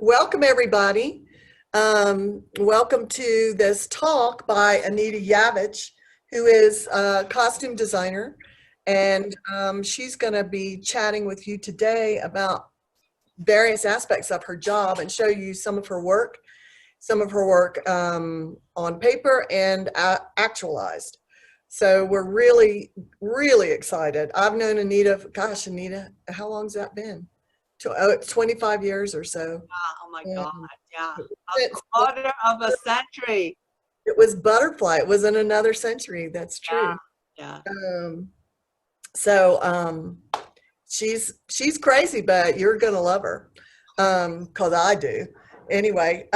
Welcome, everybody. Welcome to this talk by Anita Yavich, who is a costume designer, and she's going to be chatting with you today about various aspects of her job and show you some of her work on paper and actualized. So we're really, really excited. I've known Anita, gosh, Anita, how long's that been? It's 25 years or so. Oh my God, yeah. A quarter of a century. It was Butterfly. It was in another century. That's true. Yeah. She's crazy, but you're going to love her because I do. Anyway,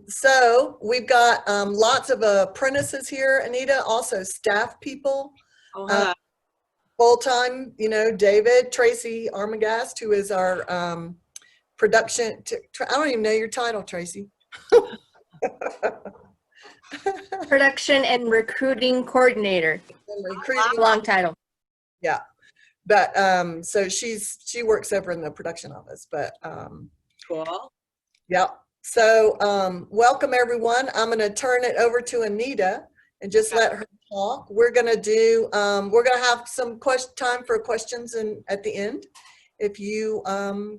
so we've got lots of apprentices here, Anita, also staff people. Oh, full-time, David Tracy Armagast, who is our production, I don't even know your title, Tracy. Production and recruiting coordinator. Long title. Yeah, but so she works over in the production office, but cool. Yeah. So welcome everyone. I'm going to turn it over to Anita and just let her talk. We're going to have some time for questions at the end, if you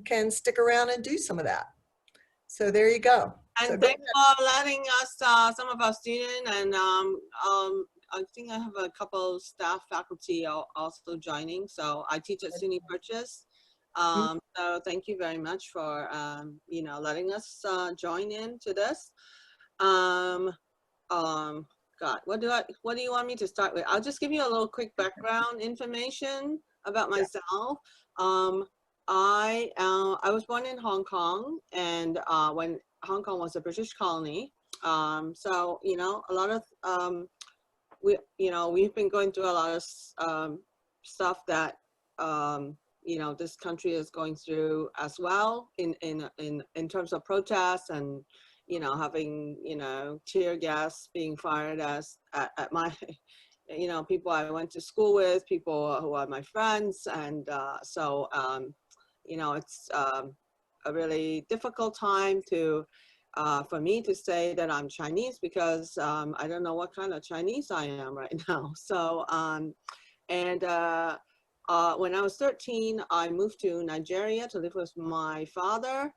can stick around and do some of that. So there you go. And so thanks for letting us, some of our students, and I think I have a couple staff faculty also joining. So I teach at SUNY Purchase. So thank you very much for letting us join into this. God, what do you want me to start with? I'll just give you a little quick background information about myself. I was born in Hong Kong, and when Hong Kong was a British colony. So a lot of we've been going through a lot of stuff that this country is going through as well in terms of protests and having tear gas being fired at my people I went to school with, people who are my friends, and so it's a really difficult time for me to say that I'm Chinese, because I don't know what kind of Chinese I am right now. So when I was 13, I moved to Nigeria to live with my father,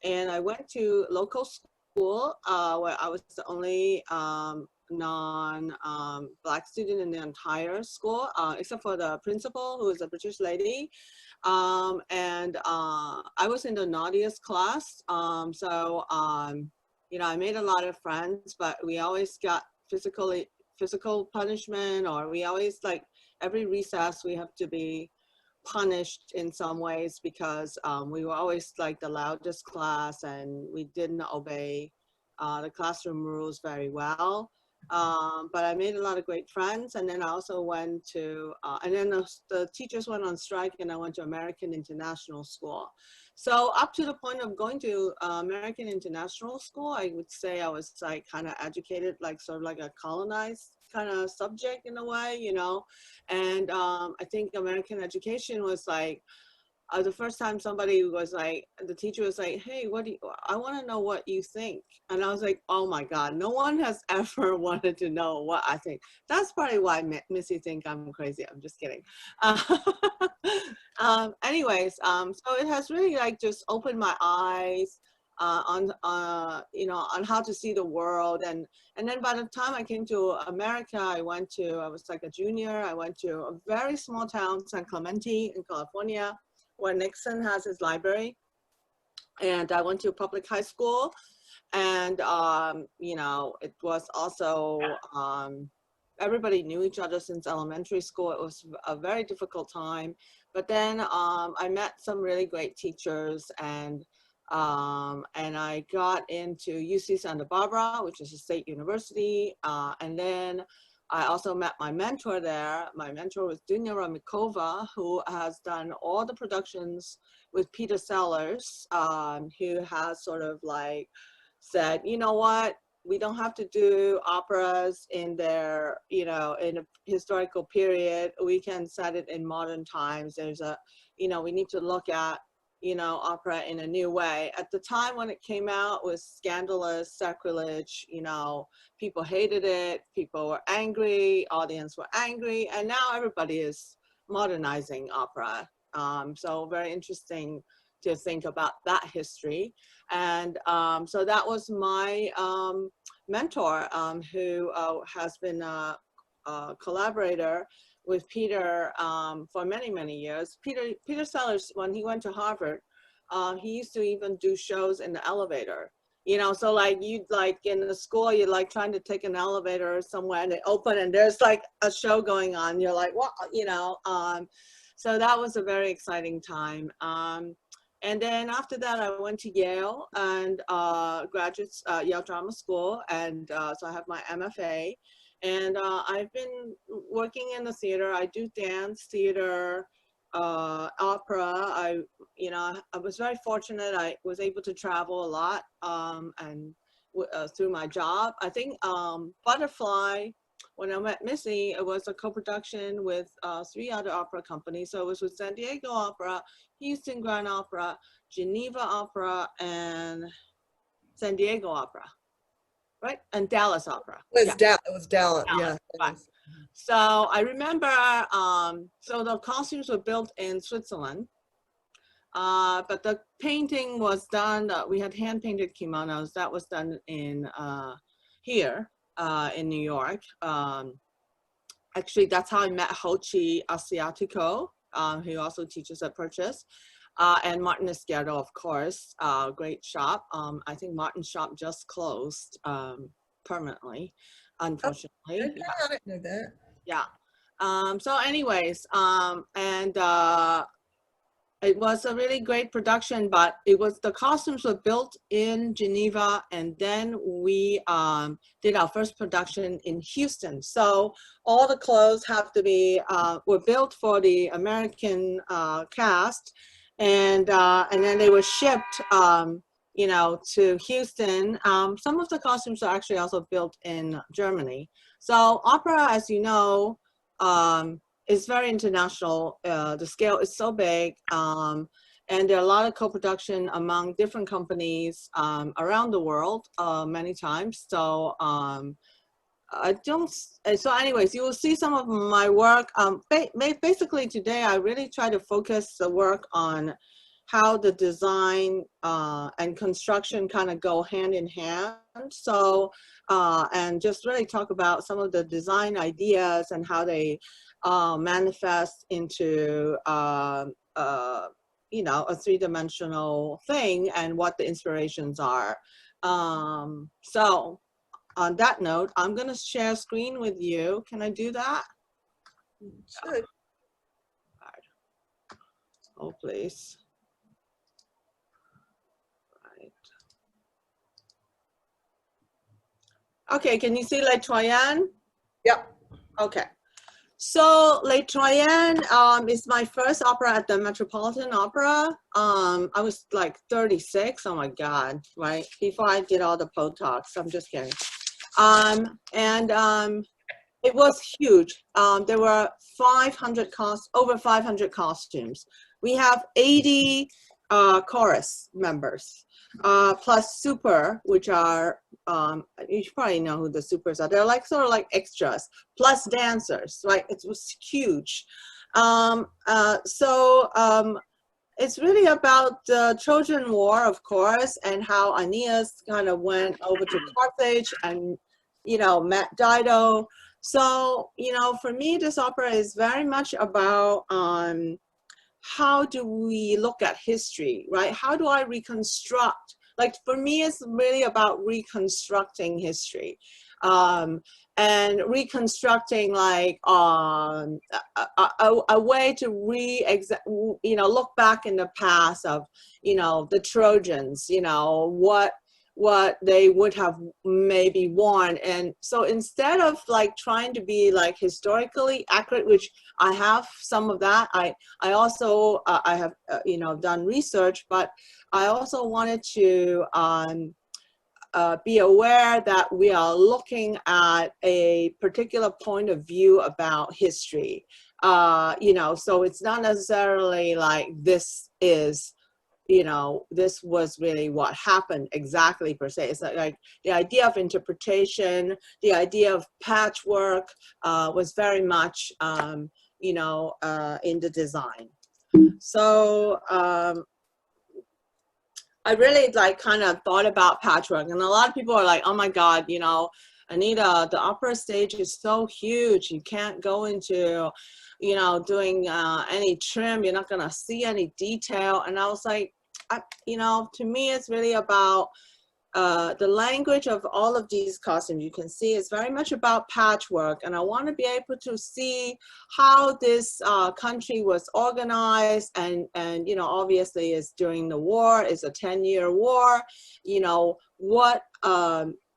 and I went to local school where I was the only non-Black student in the entire school, except for the principal, who is a British lady. And I was in the naughtiest class. I made a lot of friends, but we always got physical punishment, or we always, like, every recess we have to be punished in some ways, because we were always like the loudest class, and we didn't obey the classroom rules very well. But I made a lot of great friends, and then I also went to, and then the teachers went on strike, and I went to American International School. So up to the point of going to American International School, I would say I was like kind of educated, like sort of like a colonized kind of subject in a way, and I think American education was like, the first time somebody was like, the teacher was like, hey, I want to know what you think. And I was like, oh my God, no one has ever wanted to know what I think. That's probably why Missy think I'm crazy. I'm just kidding. Anyways, so it has really like just opened my eyes on how to see the world. And then by the time I came to America, I was like a junior. I went to a very small town, San Clemente in California, where Nixon has his library. And I went to a public high school, and it was also, everybody knew each other since elementary school. It was a very difficult time, but then I met some really great teachers, and I got into UC Santa Barbara, which is a state university, and then I also met my mentor there. My mentor was Dunya Ramikova, who has done all the productions with Peter Sellers, who has sort of like said, you know what, we don't have to do operas in their, in a historical period. We can set it in modern times. There's we need to look at you know, opera in a new way. At the time when it came out, it was scandalous, sacrilege, you know, people hated it, people were angry, audience were angry, and now everybody is modernizing opera. So very interesting to think about that history. And so that was my mentor, who has been a collaborator with Peter for many, many years. Peter Sellers, when he went to Harvard, he used to even do shows in the elevator. You know, so like you'd like in the school, you're like trying to take an elevator somewhere and they open and there's like a show going on. You're like, what, you know? So that was a very exciting time. And then after that, I went to Yale and Yale Drama School. And so I have my MFA. And I've been working in the theater. I do dance, theater, opera. You know, I was very fortunate. I was able to travel a lot and through my job. I think Butterfly, when I met Missy, it was a co-production with 3 other opera companies. So it was with San Diego Opera, Houston Grand Opera, Geneva Opera, and San Diego Opera. Right? And Dallas Opera. It was Dallas, yeah. Right. So I remember, so the costumes were built in Switzerland, but the painting was done, we had hand-painted kimonos, that was done in here in New York. Actually, that's how I met Hochi Asiatico, who also teaches at Purchase. And Martin Izquierdo, of course, great shop. I think Martin's shop just closed permanently, unfortunately. Oh, I didn't know that. Yeah. So anyways, it was a really great production, but the costumes were built in Geneva, and then we did our first production in Houston. So all the clothes have to be, were built for the American cast. And then they were shipped, you know, to Houston. Some of the costumes are actually also built in Germany. So opera, as you know, is very international. The scale is so big, and there are a lot of co-production among different companies around the world many times. So so anyways, you will see some of my work. Basically today, I really try to focus the work on how the design and construction kind of go hand in hand. So, and just really talk about some of the design ideas and how they manifest into, you know, a 3-dimensional thing and what the inspirations are. So, on that note, I'm going to share screen with you. Can I do that? Should. Oh, please. Right. Okay, can you see Les Troyens? Yep. Okay. So Les Troyens is my first opera at the Metropolitan Opera. I was like 36, oh my God, right? Before I did all the Botox, I'm just kidding. It was huge. There were over 500 costumes. We have 80 chorus members, plus super, which are, you probably know who the supers are. They're like sort of like extras, plus dancers, right? It was huge. It's really about the Trojan War, of course, and how Aeneas kind of went over to Carthage and, you know, met Dido. So, you know, for me, this opera is very much about how do we look at history, right? How do I reconstruct? Like, for me, it's really about reconstructing history. And reconstructing like a way to you know, look back in the past of, you know, the Trojans, you know, what they would have maybe worn. And so instead of like trying to be like historically accurate, which I have some of that, I also I have you know, done research, but I also wanted to be aware that we are looking at a particular point of view about history. You know, so it's not necessarily like this is you know, this was really what happened exactly per se. It's like the idea of interpretation, the idea of patchwork was very much, you know, in the design. So I really like kind of thought about patchwork, and a lot of people are like, oh my God, you know, Anita, the upper stage is so huge. You can't go into, you know, doing any trim. You're not gonna see any detail. And I was like, you know, to me, it's really about the language of all of these costumes. You can see it's very much about patchwork, and I want to be able to see how this country was organized, and you know, obviously it's during the war, it's a 10-year war, you know, what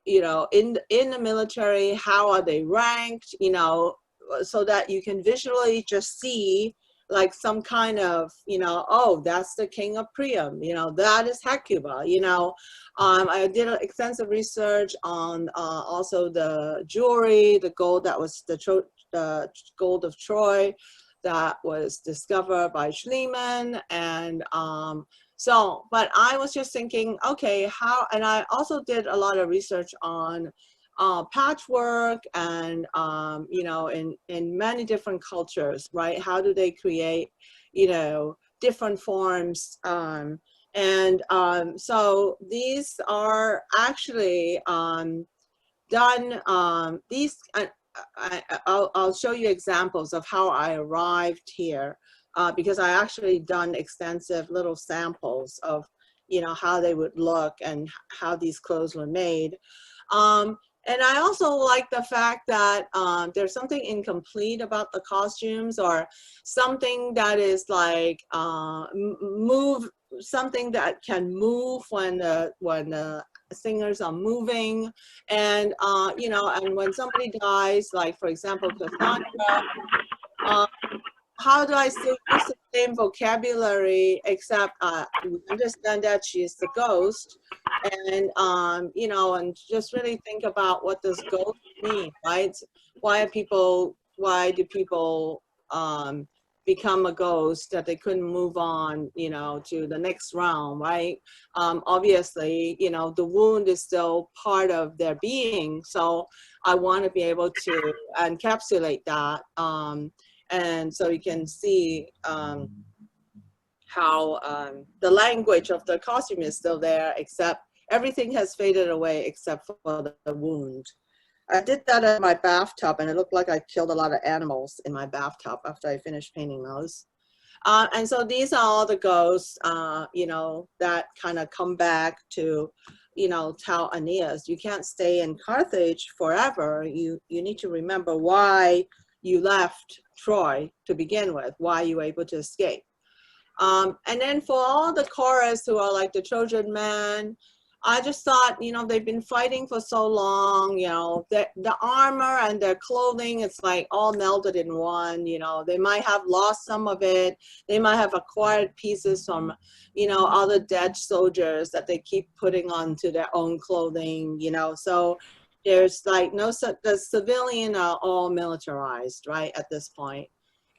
you know, in the military, how are they ranked, you know, so that you can visually just see like some kind of, you know, oh, that's the king of Priam, you know, that is Hecuba, you know. I did extensive research on also the jewelry, the gold that was the gold of Troy that was discovered by Schliemann. And so, but I was just thinking, okay, how, and I also did a lot of research on patchwork and, you know, in many different cultures, right? How do they create, you know, different forms? So these are actually done, I'll show you examples of how I arrived here, because I actually done extensive little samples of, you know, how they would look and how these clothes were made. And I also like the fact that there's something incomplete about the costumes, or something that is like something that can move when the singers are moving, and you know, and when somebody dies, like for example Cassandra, how do I still use the same vocabulary, except we understand that she's the ghost, and you know, and just really think about what does ghost mean, right? Why do people become a ghost, that they couldn't move on, you know, to the next realm, right? Obviously, you know, the wound is still part of their being, so I want to be able to encapsulate that. And so you can see how the language of the costume is still there, except everything has faded away except for the wound. I did that in my bathtub, and it looked like I killed a lot of animals in my bathtub after I finished painting those. And so these are all the ghosts, you know, that kind of come back to, you know, tell Aeneas, you can't stay in Carthage forever. You need to remember why you left Troy to begin with, why you were able to escape. And then for all the chorus who are like the Trojan men, I just thought, you know, they've been fighting for so long, you know, the armor and their clothing, it's like all melded in one, you know, they might have lost some of it. They might have acquired pieces from, you know, other dead soldiers that they keep putting onto their own clothing, you know, so there's like the civilian are all militarized, right, at this point.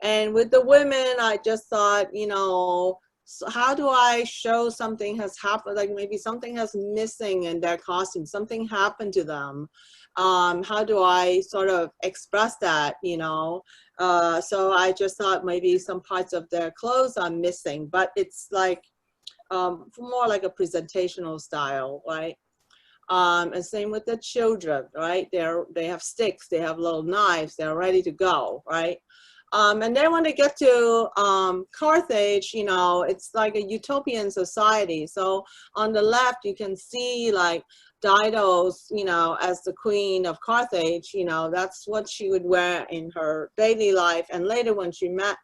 And with the women, I just thought, you know, so how do I show something has happened, like maybe something has missing in their costume, something happened to them. How do I sort of express that, you know? So I just thought maybe some parts of their clothes are missing, but it's like more like a presentational style, right? And same with the children, right? They have sticks, they have little knives, they're ready to go, right? And then when they get to Carthage, you know, it's like a utopian society. So on the left, you can see like Dido's, you know, as the queen of Carthage, you know, that's what she would wear in her daily life. And later when she met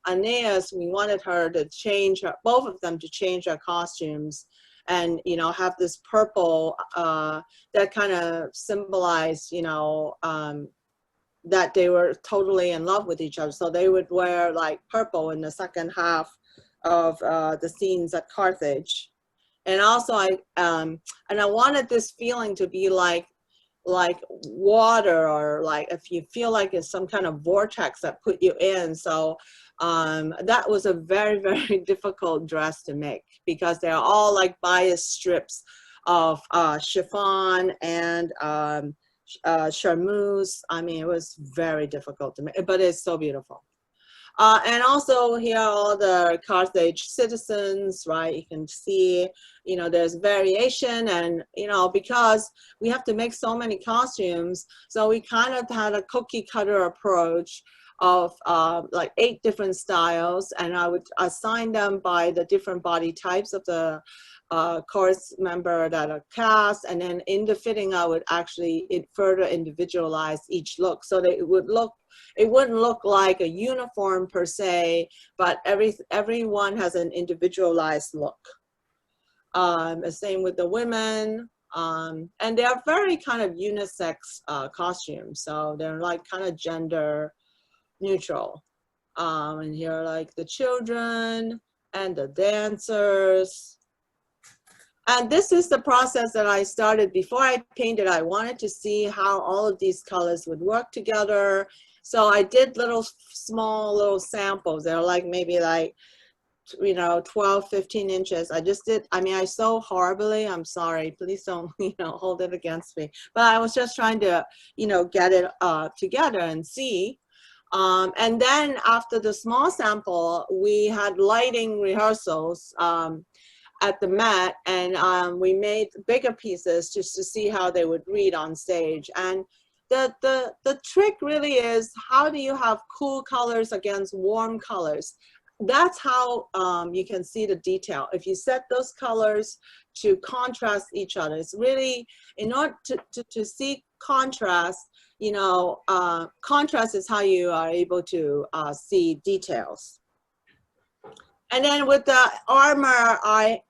Aeneas, we wanted her to change her, both of them to change their costumes and, you know, have this purple that kind of symbolized, you know, that they were totally in love with each other. So they would wear like purple in the second half of the scenes at Carthage. And also I wanted this feeling to be like water, or like if you feel like it's some kind of vortex that put you in. So That was a very, very difficult dress to make because they're all like bias strips of chiffon and charmeuse. I mean, it was very difficult to make, but it's so beautiful. And also here are all the Carthage citizens, right? You can see, you know, there's variation, and, you know, because we have to make so many costumes, so we kind of had a cookie cutter approach of like 8 different styles, and I would assign them by the different body types of the chorus member that are cast, and then in the fitting I would actually further individualize each look so that it wouldn't look like a uniform per se, but everyone has an individualized look. The same with the women, and they are very kind of unisex costumes, so they're like kind of gender neutral. And here are like the children and the dancers. And this is the process that I started before I painted. I wanted to see how all of these colors would work together. So I did small little samples. They're like maybe like, you know, 12, 15 inches. I just did, I mean, I sew horribly. I'm sorry. Please don't, you know, hold it against me. But I was just trying to, you know, get it together and see. And then after the small sample, we had lighting rehearsals at the Met, and we made bigger pieces just to see how they would read on stage. And the trick really is, how do you have cool colors against warm colors? That's how you can see the detail. If you set those colors to contrast each other, it's really, in order to see contrast, you know, contrast is how you are able to see details. And then with the armor, I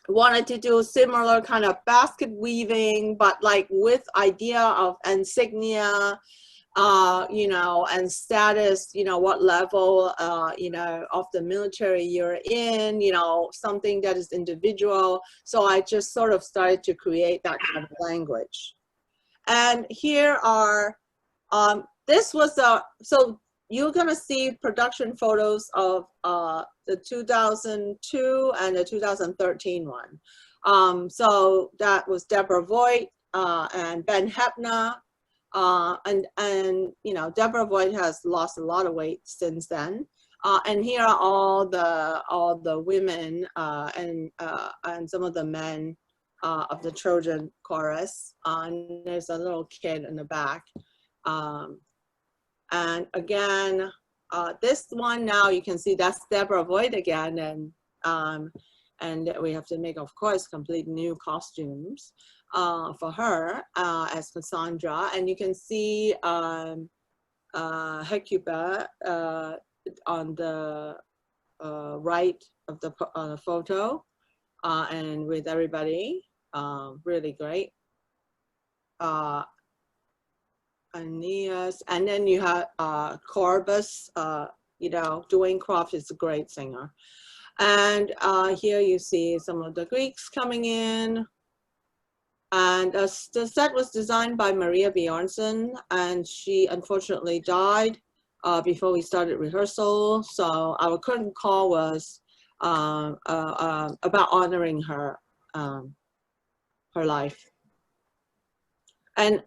wanted to do similar kind of basket weaving, but like with idea of insignia, you know, and status, you know, what level, you know, of the military you're in, you know, something that is individual. So I just sort of started to create that kind of language. And here are, this was so you're gonna see production photos of the 2002 and the 2013 one. So that was Deborah Voigt and Ben Hepner. And you know, Deborah Voigt has lost a lot of weight since then. And here are all the women and some of the men of the Trojan chorus. And there's a little kid in the back. And again, this one now you can see that's Deborah Voigt again, and we have to make, of course, complete new costumes for her as Cassandra. And you can see Hecuba on the right of the photo, and with everybody, really great. Aeneas, and then you have Corbus, you know, Dwayne Croft is a great singer. And here you see some of the Greeks coming in. And the set was designed by Maria Bjornsson, and she unfortunately died before we started rehearsal. So our curtain call was about honoring her, her life. And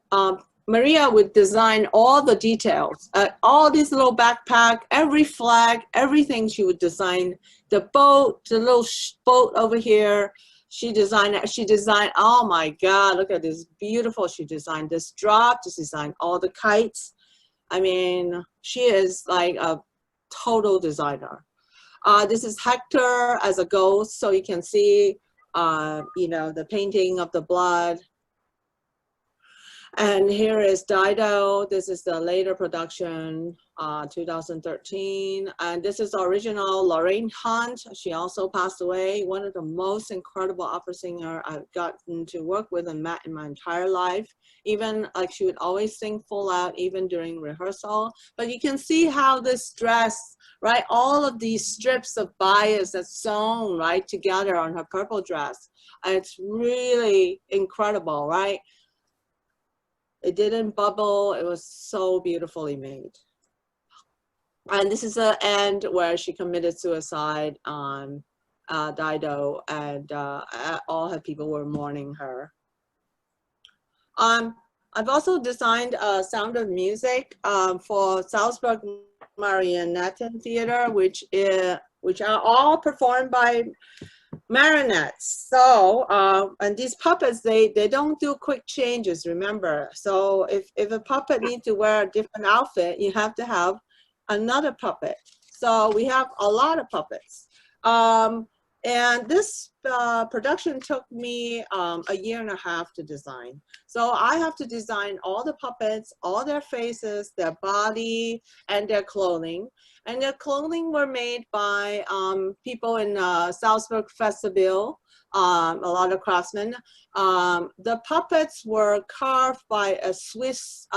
Maria would design all the details, all these little backpack, every flag, everything she would design. The boat, the little boat over here, she designed, oh my God, look at this, beautiful. She designed this drop, she designed all the kites. I mean, she is like a total designer. This is Hector as a ghost, so you can see, you know, the painting of the blood. And here is Dido. This is the later production, 2013. And this is the original Lorraine Hunt. She also passed away. One of the most incredible opera singer I've gotten to work with and met in my entire life. Even like she would always sing full out, even during rehearsal. But you can see how this dress, right? All of these strips of bias that's sewn right together on her purple dress. And it's really incredible, right? It didn't bubble. It was so beautifully made. And this is the end where she committed suicide on Dido, and all her people were mourning her. I've also designed Sound of Music for Salzburg Marionette Theater, which are all performed by marionettes. So, and these puppets, they don't do quick changes, remember. So if a puppet needs to wear a different outfit, you have to have another puppet. So we have a lot of puppets. And this production took me a year and a half to design. So I have to design all the puppets, all their faces, their body, and their clothing. And their clothing were made by people in Salzburg Festival, a lot of craftsmen. The puppets were carved by a Swiss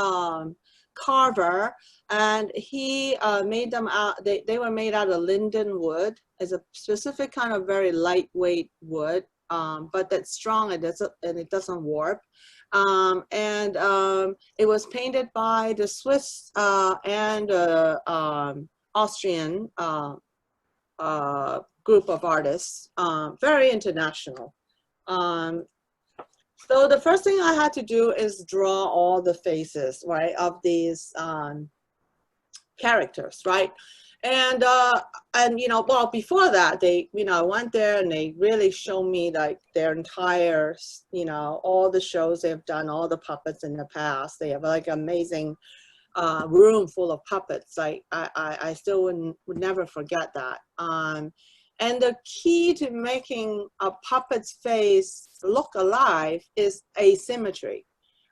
carver, and he made them out, they were made out of linden wood. It's a specific kind of very lightweight wood, but that's strong and it doesn't warp. It was painted by the Swiss and Austrian group of artists, very international. So the first thing I had to do is draw all the faces, right, of these characters, right? And you know, well, before that, they, you know, I went there and they really showed me like their entire, you know, all the shows they've done, all the puppets in the past. They have like amazing room full of puppets. Like I still would never forget that. And the key to making a puppet's face look alive is asymmetry,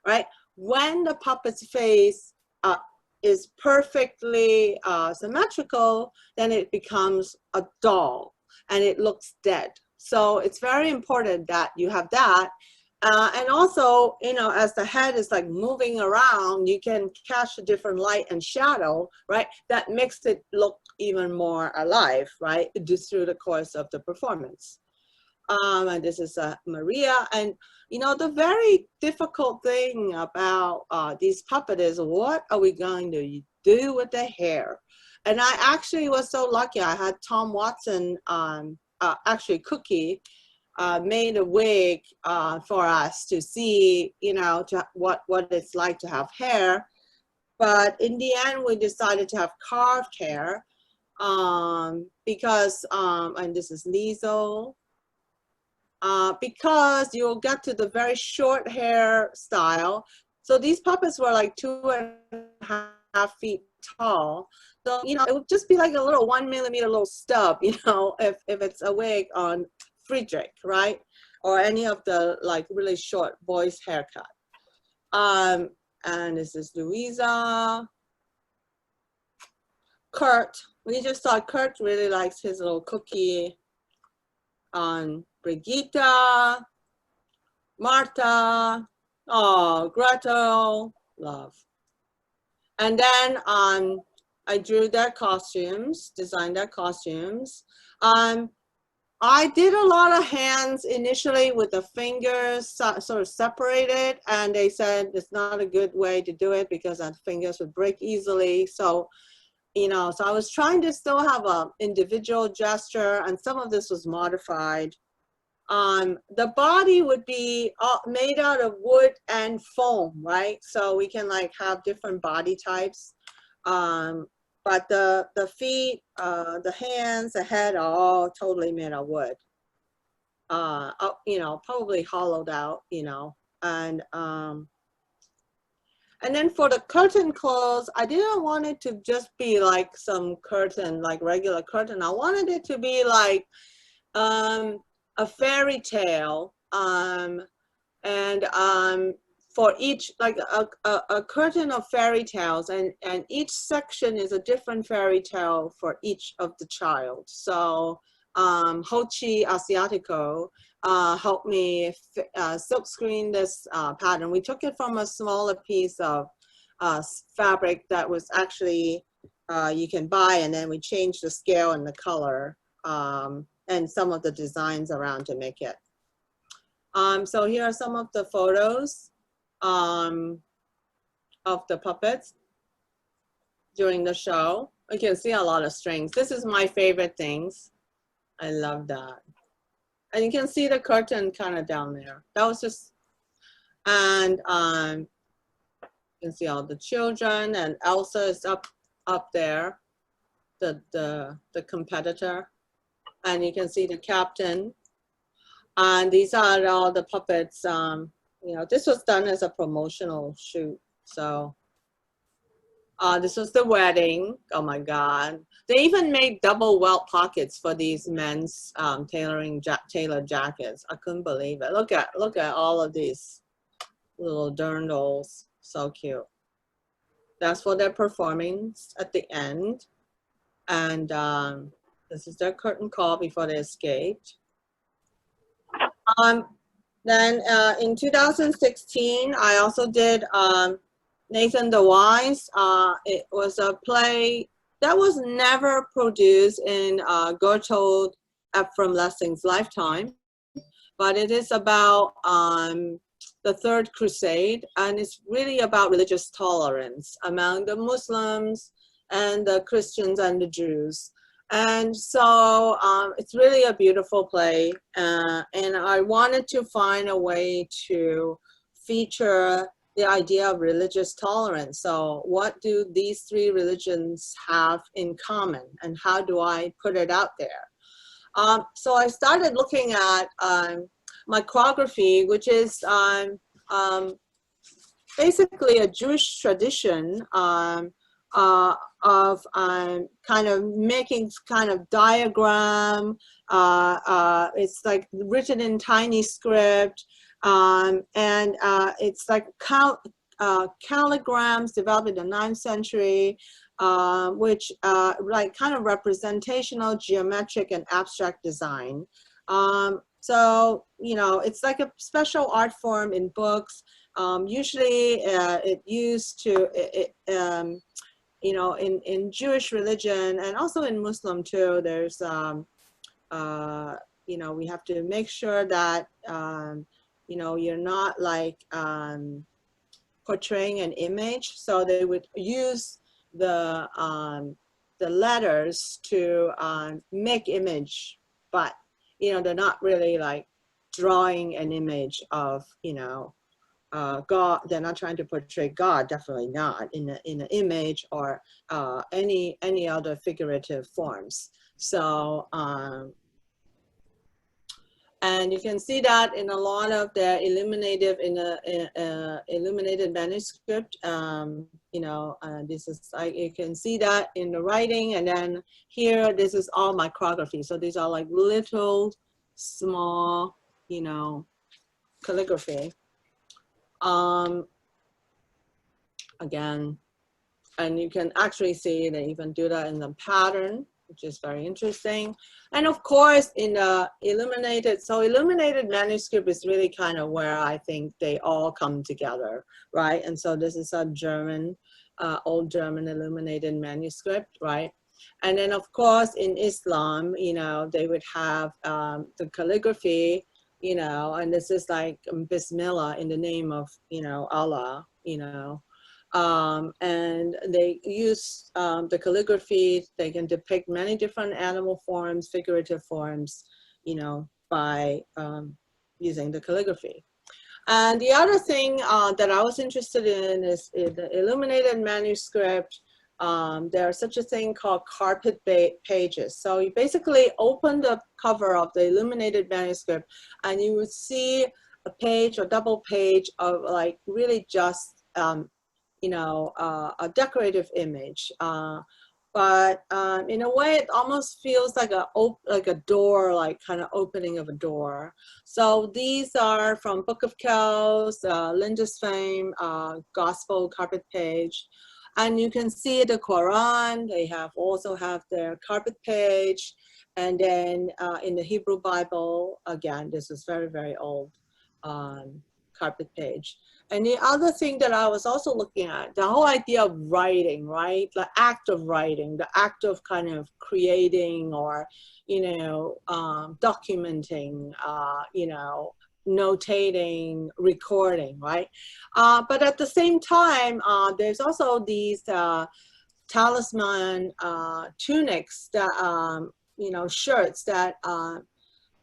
right? When the puppet's face is perfectly symmetrical, then it becomes a doll and it looks dead. So it's very important that you have that. And also, you know, as the head is like moving around, you can catch a different light and shadow, right? That makes it look even more alive, right? Just through the course of the performance. And this is Maria. And, you know, the very difficult thing about these puppets is what are we going to do with the hair? And I actually was so lucky. I had Thom Watson, actually Cookie, made a wig for us to see, you know, what it's like to have hair. But in the end, we decided to have carved hair because, and this is Liesel, because you'll get to the very short hair style. So these puppets were like 2.5 feet tall. So, you know, it would just be like a little 1 millimeter little stub, you know, if it's a wig on Friedrich, right? Or any of the like really short boys haircut. And this is Louisa. Kurt, we just thought Kurt really likes his little cookie. On Brigitte, Martha, oh, Gretel, love. And then I drew their costumes, designed their costumes. I did a lot of hands initially with the fingers sort of separated, and they said it's not a good way to do it because the fingers would break easily. So, you know, so I was trying to still have an individual gesture, and some of this was modified. The body would be made out of wood and foam, right? So we can like have different body types. But the feet, the hands, the head are all totally made of wood. You know, probably hollowed out, you know. And then for the curtain clothes, I didn't want it to just be like some curtain, like regular curtain. I wanted it to be like a fairy tale, for each, like a curtain of fairy tales, and each section is a different fairy tale for each of the child. So Hochi Asiatico helped me silk screen this pattern. We took it from a smaller piece of fabric that was actually you can buy, and then we changed the scale and the color and some of the designs around to make it. So here are some of the photos of the puppets during the show. You can see a lot of strings. This is my favorite things. I love that. And you can see the curtain kind of down there. That was just, and you can see all the children, and Elsa is up there, the competitor. And you can see the captain. And these are all the puppets. You know, this was done as a promotional shoot. So this was the wedding. Oh my God. They even made double welt pockets for these men's tailored jackets. I couldn't believe it. Look at all of these little dirndls. So cute. That's what they're performing at the end. And this is their curtain call before they escaped. Then in 2016, I also did Nathan the Wise. It was a play that was never produced in Gertrude Ephraim Lessing's lifetime, but it is about the Third Crusade, and it's really about religious tolerance among the Muslims and the Christians and the Jews. And so it's really a beautiful play, and I wanted to find a way to feature the idea of religious tolerance. So what do these three religions have in common, and how do I put it out there? So I started looking at micrography, which is basically a Jewish tradition of kind of making kind of diagram. It's like written in tiny script, and it's like calligrams developed in the 9th century, which like kind of representational, geometric, and abstract design. So, you know, it's like a special art form in books. Usually it used to, you know, in Jewish religion and also in Muslim too, there's, you know, we have to make sure that, you know, you're not like portraying an image. So they would use the letters to make image, but, you know, they're not really like drawing an image of, you know, God. They're not trying to portray God, definitely not in an image or any other figurative forms. So and you can see that in a lot of the illuminated manuscript. You know, this is like, you can see that in the writing, and then here this is all micrography. So these are like little small, you know, calligraphy. Again, and you can actually see they even do that in the pattern, which is very interesting. And of course, in the illuminated manuscript is really kind of where I think they all come together, right? And so this is a German, old German illuminated manuscript, right? And then of course in Islam, you know, they would have the calligraphy, you know, and this is like Bismillah, in the name of, you know, Allah, you know. And they use the calligraphy. They can depict many different animal forms, figurative forms, you know, by using the calligraphy. And the other thing that I was interested in is in the illuminated manuscript. There's such a thing called carpet pages. So you basically open the cover of the illuminated manuscript and you would see a page or double page of like really just, you know, a decorative image. But in a way, it almost feels like a door, like kind of opening of a door. So these are from Book of Kells, Linda's Fame, Gospel carpet page. And you can see the Quran. They also have their carpet page. And then in the Hebrew Bible, again, this is very, very old carpet page. And the other thing that I was also looking at, the whole idea of writing, right? The act of writing, the act of kind of creating or, you know, documenting, you know, notating, recording, right? But at the same time, there's also these talisman tunics that, you know, shirts that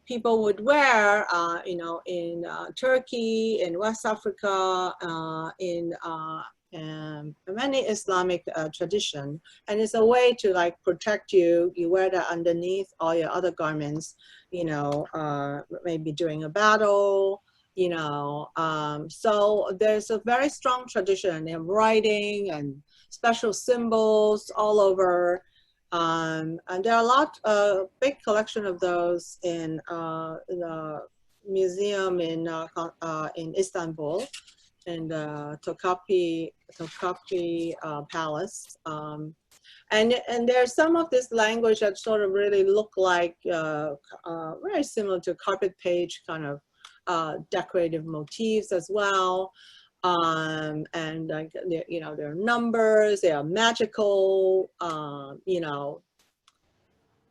people would wear, you know, in Turkey, in West Africa, in many Islamic tradition. And it's a way to like protect you. You wear that underneath all your other garments, you know, maybe during a battle, you know. So there's a very strong tradition in writing and special symbols all over. And there are a lot, big collection of those in the museum in Istanbul, in the Topkapi Palace. And there's some of this language that sort of really look like very similar to carpet page kind of decorative motifs as well. And like, you know, there are numbers, there are magical, you know,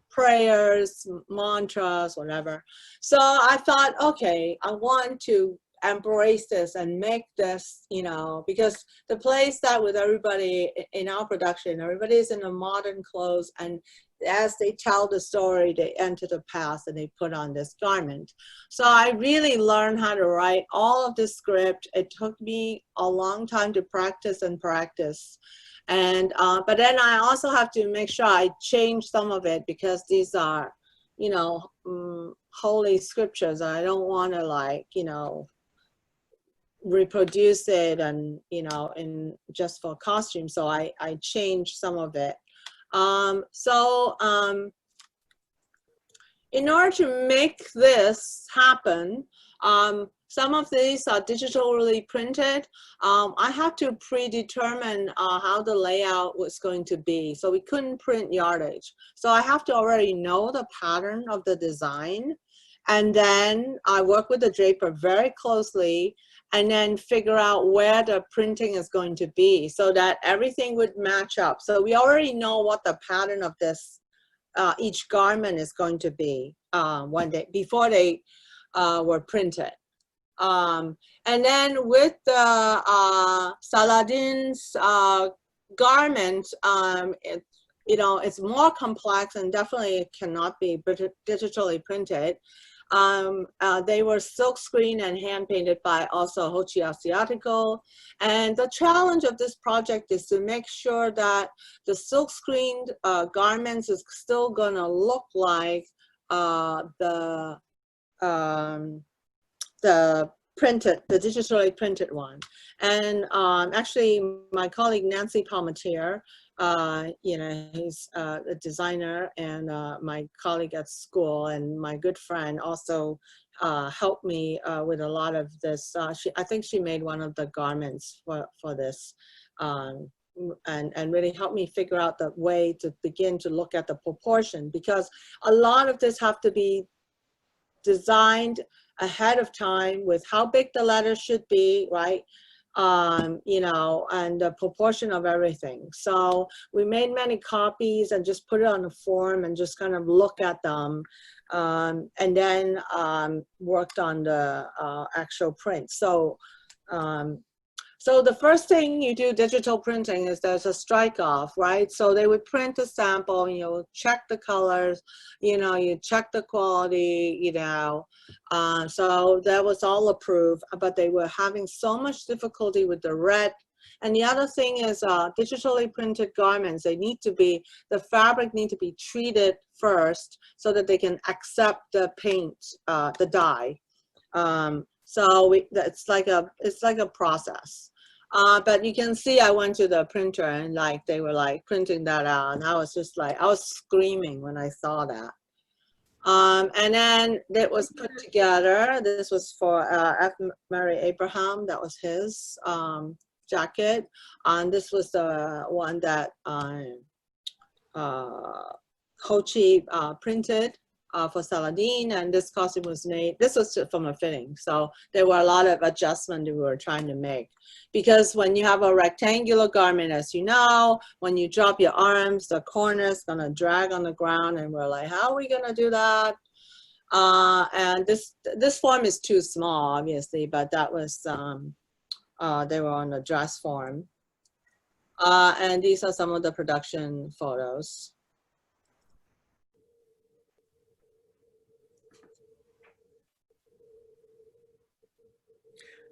prayers, mantras, whatever. So I thought, okay, I want to embrace this and make this, you know, because the place that with everybody in our production, everybody is in a modern clothes, and as they tell the story, they enter the past and they put on this garment. So I really learned how to write all of this script. It took me a long time to practice and practice. And, but then I also have to make sure I change some of it, because these are, you know, holy scriptures. I don't want to, like, you know, reproduce it and, you know, in just for costume. So I changed some of it. In order to make this happen, some of these are digitally printed. I had to predetermine how the layout was going to be. So we couldn't print yardage. So I have to already know the pattern of the design. And then I work with the draper very closely, and then figure out where the printing is going to be so that everything would match up. So we already know what the pattern of this, each garment is going to be one day before they were printed. And then with the Saladin's garment, you know, it's more complex and definitely cannot be digitally printed. They were silk screened and hand painted by also Hochi Asiatico. And the challenge of this project is to make sure that the silk screened garments is still gonna look like the digitally printed one. And actually my colleague Nancy Palmetier, you know, he's a designer, and my colleague at school and my good friend also helped me with a lot of this. I think she made one of the garments for this, and really helped me figure out the way to begin to look at the proportion, because a lot of this have to be designed ahead of time with how big the letters should be, right? You know, and the proportion of everything. So we made many copies and just put it on the form and just kind of look at them, and then worked on the actual print. So so the first thing you do digital printing is there's a strike off, right? So they would print a sample, you know, check the colors, you know, you check the quality, you know. So that was all approved, but they were having so much difficulty with the red. And the other thing is digitally printed garments, they need to be, the fabric need to be treated first so that they can accept the paint, the dye. So it's like a process. But you can see I went to the printer and like they were like printing that out, and I was just like, I was screaming when I saw that. And then it was put together. This was for F. Mary Abraham. That was his jacket. And this was the one that Hochi printed for Saladin, and this costume was made, this was from a fitting. So there were a lot of adjustments we were trying to make. Because when you have a rectangular garment, as you know, when you drop your arms, the corner is gonna drag on the ground, and we're like, how are we gonna do that? And this form is too small, obviously, but that was, they were on the dress form. And these are some of the production photos.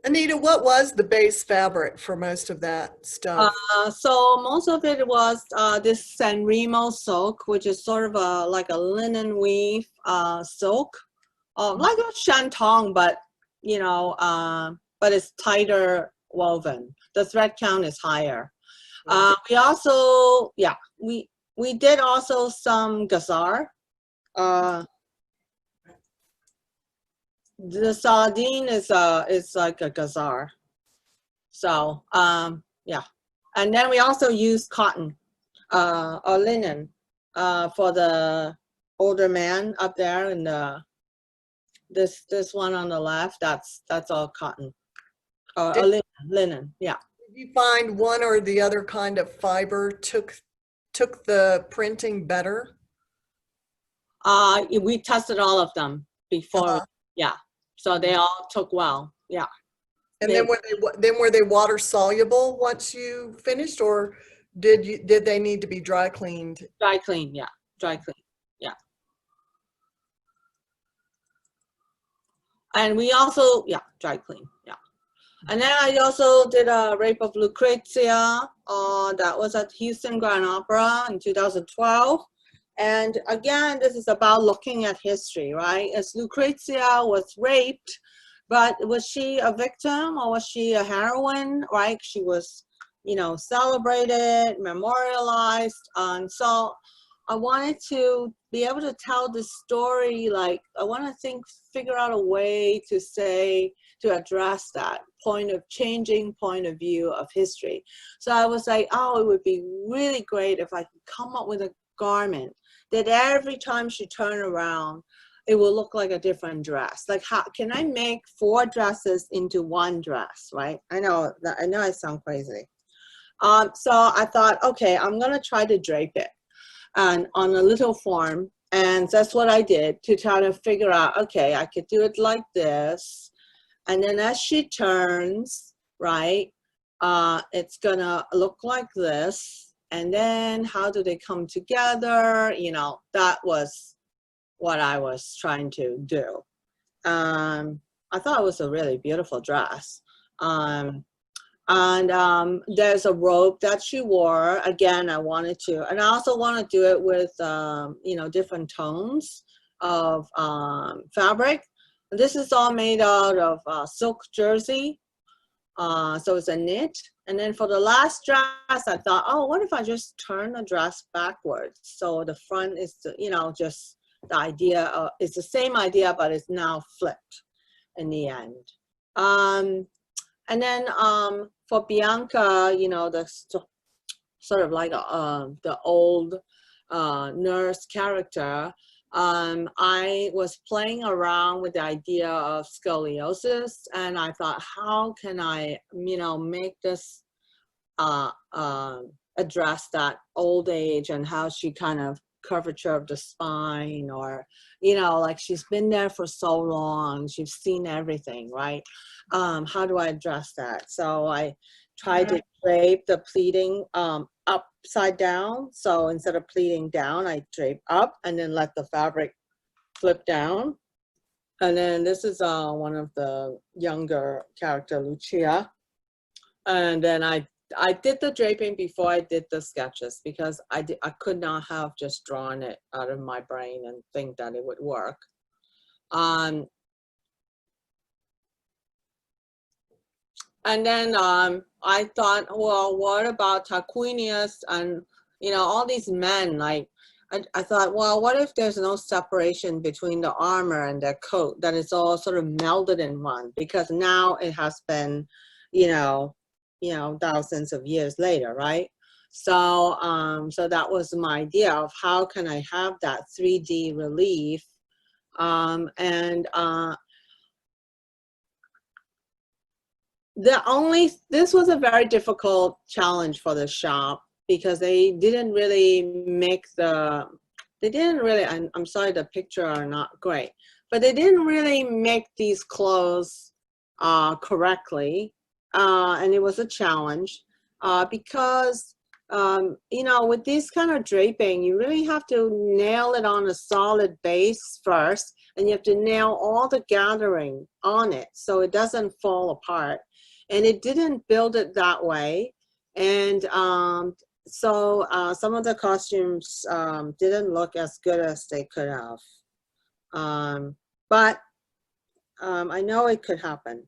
Anita, what was the base fabric for most of that stuff? So most of it was this San Remo silk, which is sort of like a linen weave silk, like a shantung, but you know, but it's tighter woven. The thread count is higher. We also, yeah, we did also some gazar. The sardine is like a gazar. So yeah, and then we also use cotton or linen for the older man up there, and this one on the left, that's all cotton or linen. Yeah. Did you find one or the other kind of fiber took the printing better? We tested all of them before. Yeah, so they all took well. Yeah. And then were they water soluble once you finished, or did they need to be dry cleaned? Dry clean, yeah. Dry clean, yeah. And we also, yeah, dry clean, yeah. And then I also did a Rape of Lucrezia. That was at Houston Grand Opera in 2012. And again, this is about looking at history, right? As Lucrezia was raped, but was she a victim or was she a heroine, right? She was, you know, celebrated, memorialized. And so I wanted to be able to tell this story, like, I want to figure out a way to say, to address that changing point of view of history. So I was like, oh, it would be really great if I could come up with a garment that every time she turned around, it will look like a different dress. Like, how can I make 4 dresses into one dress, right? I know I sound crazy. So I thought, okay, I'm gonna try to drape it and on a little form, and that's what I did to try to figure out, okay, I could do it like this, and then as she turns, right, it's gonna look like this, and then how do they come together? You know, that was what I was trying to do. I thought it was a really beautiful dress. There's a robe that she wore. Again, I wanted to, and I also want to do it with, you know, different tones of fabric. This is all made out of silk jersey. So it's a knit. And then for the last dress, I thought, oh, what if I just turn the dress backwards? So the front is, you know, just the idea it's the same idea, but it's now flipped in the end. And then for Bianca, you know, the sort of like the old nurse character, I was playing around with the idea of scoliosis, and I thought, how can I, you know, make this address that old age and how she kind of curvature of the spine, or, you know, like she's been there for so long, she's seen everything, right? How do I address that? So I tried to drape the pleating upside down. So instead of pleating down, I drape up and then let the fabric flip down. And then this is one of the younger character, Lucia. And then I did the draping before I did the sketches, because I could not have just drawn it out of my brain and think that it would work. And then I thought, well, what about Tarquinius and, you know, all these men? Like, I thought, well, what if there's no separation between the armor and their coat, that it's all sort of melded in one? Because now it has been, you know, thousands of years later, right? So, so that was my idea of how can I have that 3D relief, this was a very difficult challenge for the shop, because they didn't really make I'm sorry, the picture are not great, but they didn't really make these clothes correctly, and it was a challenge. because you know, with this kind of draping, you really have to nail it on a solid base first, and you have to nail all the gathering on it so it doesn't fall apart. And it didn't build it that way. And so some of the costumes didn't look as good as they could have. But I know it could happen.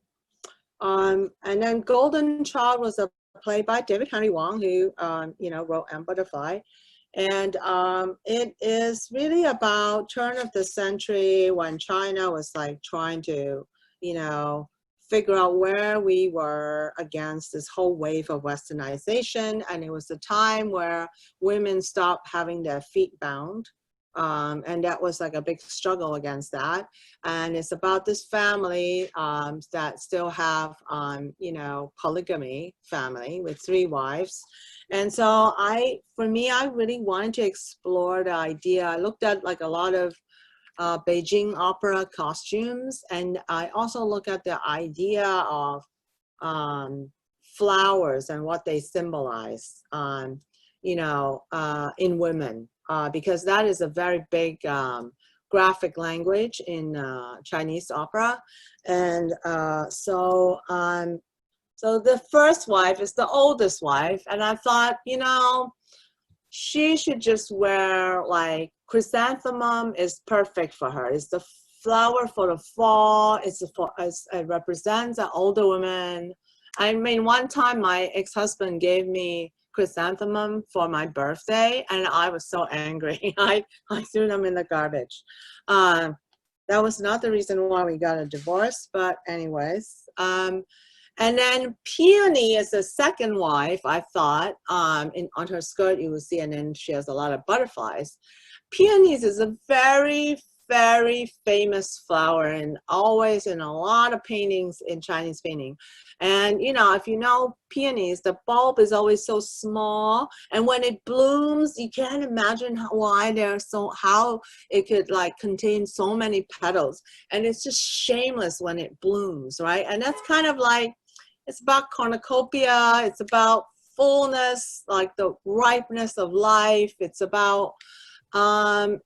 And then Golden Child was a play by David Henry Wong, who you know, wrote *And Butterfly*, and it is really about turn of the century when China was like trying to, you know, figure out where we were against this whole wave of westernization, and it was a time where women stopped having their feet bound. And that was like a big struggle against that. And it's about this family that still have, you know, polygamy family with 3 wives. And so for me, I really wanted to explore the idea. I looked at like a lot of Beijing opera costumes, and I also look at the idea of flowers and what they symbolize, you know, in women. Because that is a very big graphic language in Chinese opera. And so the first wife is the oldest wife. And I thought, you know, she should just wear like chrysanthemum is perfect for her. It's the flower for the fall. It represents an older woman. I mean, one time my ex-husband gave me chrysanthemum for my birthday, and I was so angry. I threw them in the garbage. That was not the reason why we got a divorce, but anyways. And then Peony is the second wife, I thought. On her skirt you will see, and then she has a lot of butterflies. Peonies is a very, very famous flower, and always in a lot of paintings in Chinese painting. And you know, if you know peonies, the bulb is always so small, and when it blooms, you can't imagine how it could like contain so many petals, and it's just shameless when it blooms, right? And that's kind of like, it's about cornucopia, it's about fullness, like the ripeness of life. It's about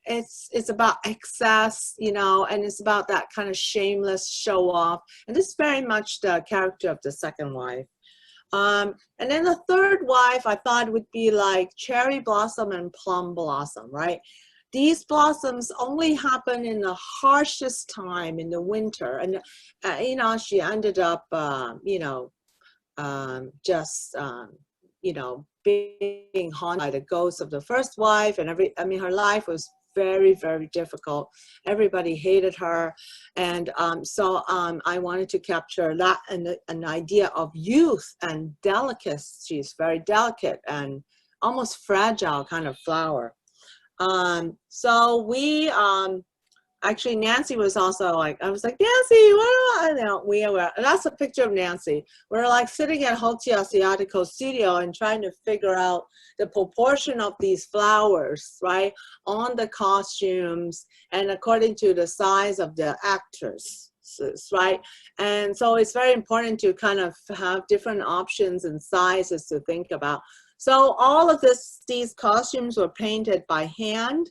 it's about excess, you know, and it's about that kind of shameless show off. And this is very much the character of the second wife. And then the third wife, I thought would be like cherry blossom and plum blossom, right? These blossoms only happen in the harshest time, in the winter. And, you know, she ended up, you know, you know, being haunted by the ghost of the first wife, and her life was very, very difficult. Everybody hated her. And so I wanted to capture that, and an idea of youth and delicacy. She's very delicate and almost fragile kind of flower. So we, actually, Nancy was also like, I was like, Nancy, what do I know? And that's a picture of Nancy. We're like sitting at Hotel Asiatico studio and trying to figure out the proportion of these flowers, right, on the costumes and according to the size of the actors, right? And so it's very important to kind of have different options and sizes to think about. So all of these costumes were painted by hand.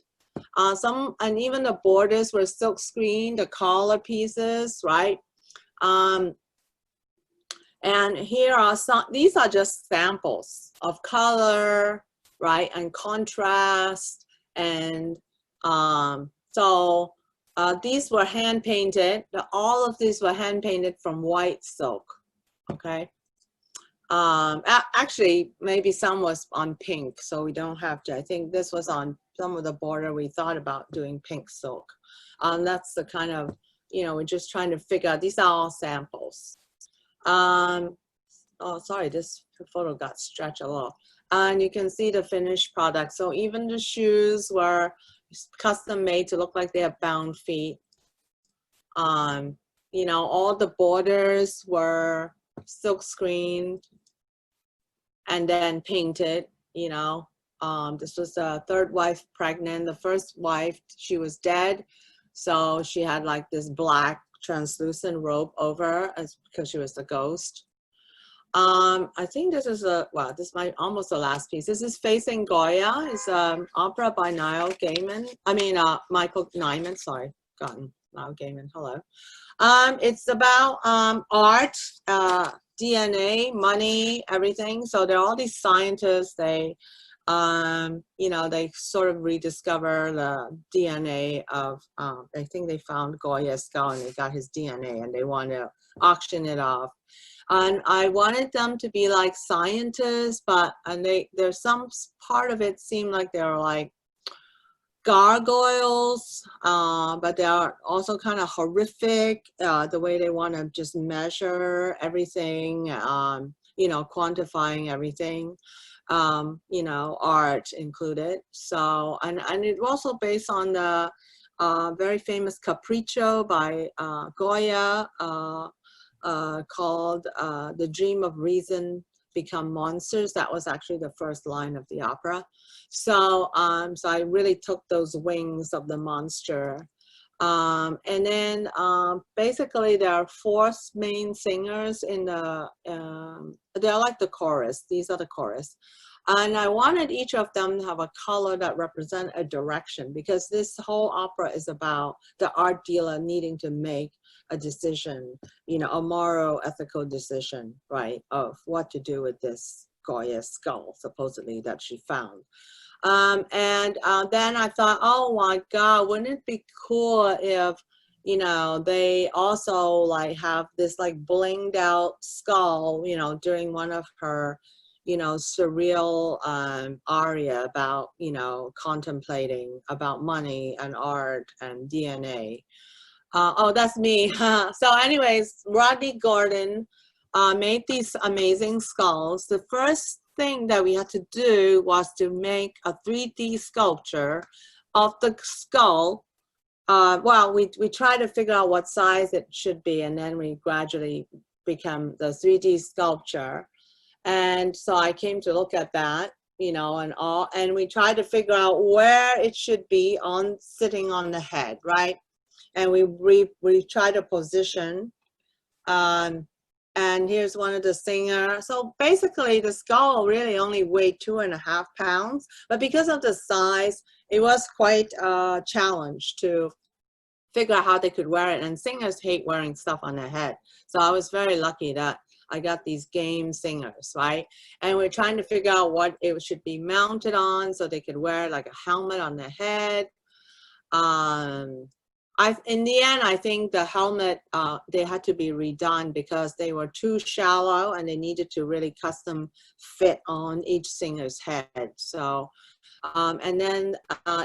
And even the borders were silk screen, the collar pieces, right? And here are these are just samples of color, right? And contrast. And so these were hand painted. All of these were hand painted from white silk, okay? Actually, maybe some was on pink, so we don't have to. I think this was on some of the border. We thought about doing pink silk. That's the kind of, you know, we're just trying to figure out, these are all samples. Oh, sorry, this photo got stretched a little. And you can see the finished product. So even the shoes were custom made to look like they have bound feet. You know, all the borders were silk screened and then painted, you know. This was the third wife pregnant. The first wife, she was dead. So she had like this black translucent robe over her because she was the ghost. I think this is this might almost the last piece. This is Facing Goya. It's an opera by Michael Nyman, sorry, gotten Niall Gaiman, hello. It's about art, DNA, money, everything. So there are all these scientists, they sort of rediscover the DNA of, I think they found Goya's skull and they got his DNA and they want to auction it off. And I wanted them to be like scientists, there's some part of it seemed like they're like gargoyles, but they are also kind of horrific, the way they want to just measure everything, quantifying everything, art included. So, and it was also based on the very famous Capriccio by Goya, called The Dream of Reason Become Monsters. That was actually the first line of the opera. So, so I really took those wings of the monster. And then basically there are 4 main singers in the, they're like the chorus. These are the chorus. And I wanted each of them to have a color that represent a direction, because this whole opera is about the art dealer needing to make a decision, a moral, ethical decision, right, of what to do with this Goya skull, supposedly, that she found. Then I thought, oh my God, wouldn't it be cool if, they also like have this like blinged out skull, during one of her, surreal aria about, contemplating about money and art and DNA. Oh, that's me. So anyways, Rodney Gordon made these amazing skulls. The first thing that we had to do was to make a 3D sculpture of the skull. We tried to figure out what size it should be, and then we gradually become the 3D sculpture. And so I came to look at that, and we tried to figure out where it should be sitting on the head, right? And we try to position, and here's one of the singers. So basically the skull really only weighed 2.5 pounds, but because of the size, it was quite a challenge to figure out how they could wear it. And singers hate wearing stuff on their head. So I was very lucky that I got these game singers, right? And we're trying to figure out what it should be mounted on so they could wear like a helmet on their head. In the end, I think the helmet, they had to be redone because they were too shallow and they needed to really custom fit on each singer's head. So, and then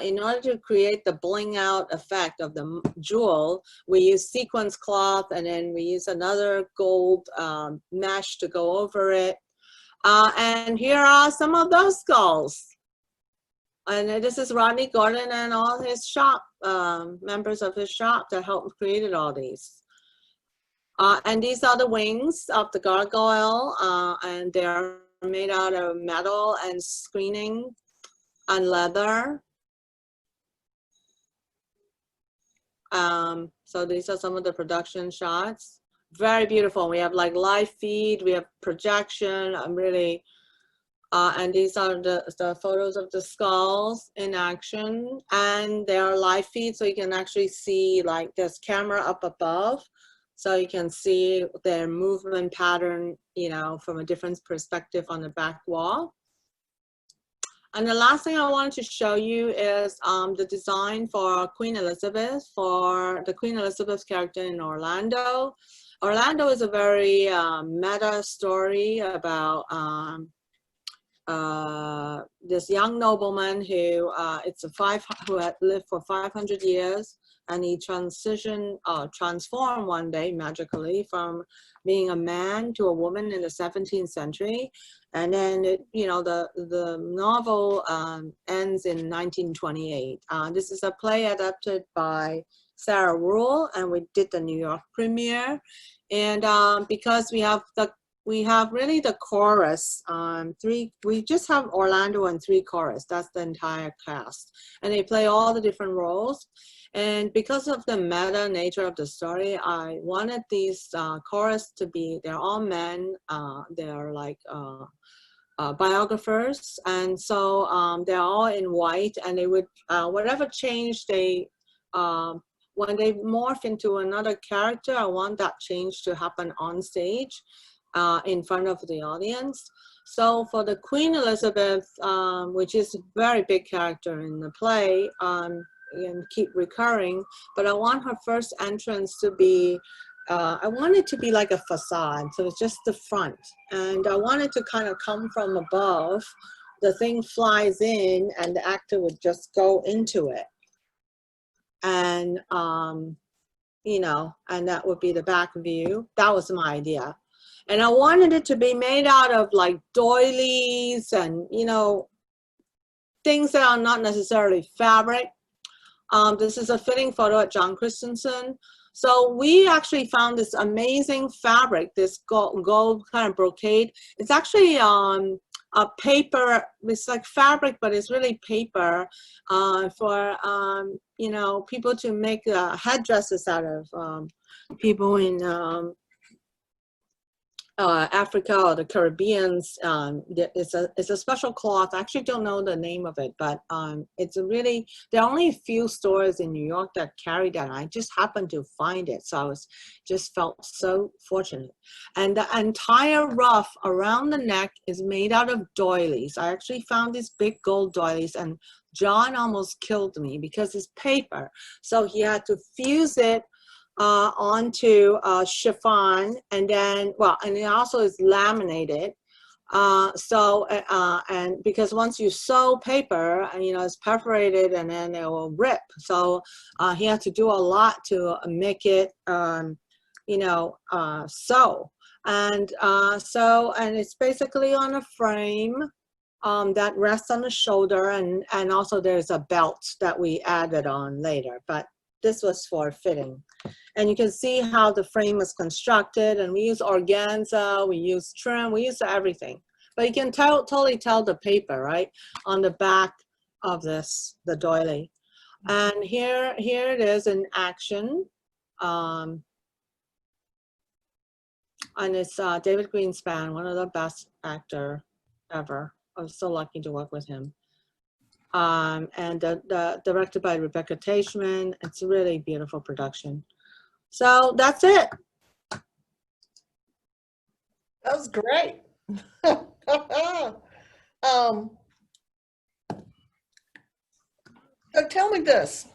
in order to create the bling out effect of the jewel, we use sequins cloth, and then we use another gold mesh to go over it. And here are some of those skulls. And this is Rodney Gordon and all his shop, members of his shop that helped created all these. And these are the wings of the gargoyle, and they're made out of metal and screening and leather. So these are some of the production shots. Very beautiful. We have like live feed, we have projection. I'm really, and these are the photos of the skulls in action, and they are live feed, so you can actually see like this camera up above, so you can see their movement pattern, from a different perspective on the back wall. And the last thing I wanted to show you is the design for Queen Elizabeth, for the Queen Elizabeth character in Orlando. Orlando is a very meta story about this young nobleman who who had lived for 500 years, and he transformed one day magically from being a man to a woman in the 17th century. And then the novel ends in 1928. This is a play adapted by Sarah Rule, and we did the New York premiere. And because we have the we have really the chorus. We just have Orlando and 3 chorus. That's the entire cast, and they play all the different roles. And because of the meta nature of the story, I wanted these chorus to be, they're all men. They're like biographers, and so they're all in white, and they would whatever change they when they morph into another character, I want that change to happen on stage in front of the audience. So for the Queen Elizabeth, which is a very big character in the play, and keep recurring, but I want her first entrance to be, I want it to be like a facade, so it's just the front. And I want it to kind of come from above. The thing flies in and the actor would just go into it. And, you know, and that would be the back view. That was my idea. And I wanted it to be made out of like doilies and, you know, things that are not necessarily fabric. This is a fitting photo at John Christensen. So we actually found this amazing fabric, this gold kind of brocade. It's actually a paper, it's like fabric, but it's really paper for, you know, people to make headdresses out of, people in Africa or the Caribbeans. It's a special cloth. I actually don't know the name of it, but it's a really, there are only a few stores in New York that carry that. And I just happened to find it. So I was just felt so fortunate. And the entire ruff around the neck is made out of doilies. I actually found these big gold doilies, and John almost killed me because it's paper. So he had to fuse it onto chiffon, and then, well, and it also is laminated. And because once you sew paper, you know, it's perforated and then it will rip. So he had to do a lot to make it, you know, sew. And and it's basically on a frame that rests on the shoulder, and also there's a belt that we added on later, but this was for fitting. And you can see how the frame is constructed, and we use organza, we use trim, we use everything. But you can totally tell the paper, right, on the back of this, the doily. And here it is in action. And it's David Greenspan, one of the best actor ever. I was so lucky to work with him. And directed by Rebecca Teichman. It's a really beautiful production. So that's it. That was great. So tell me this.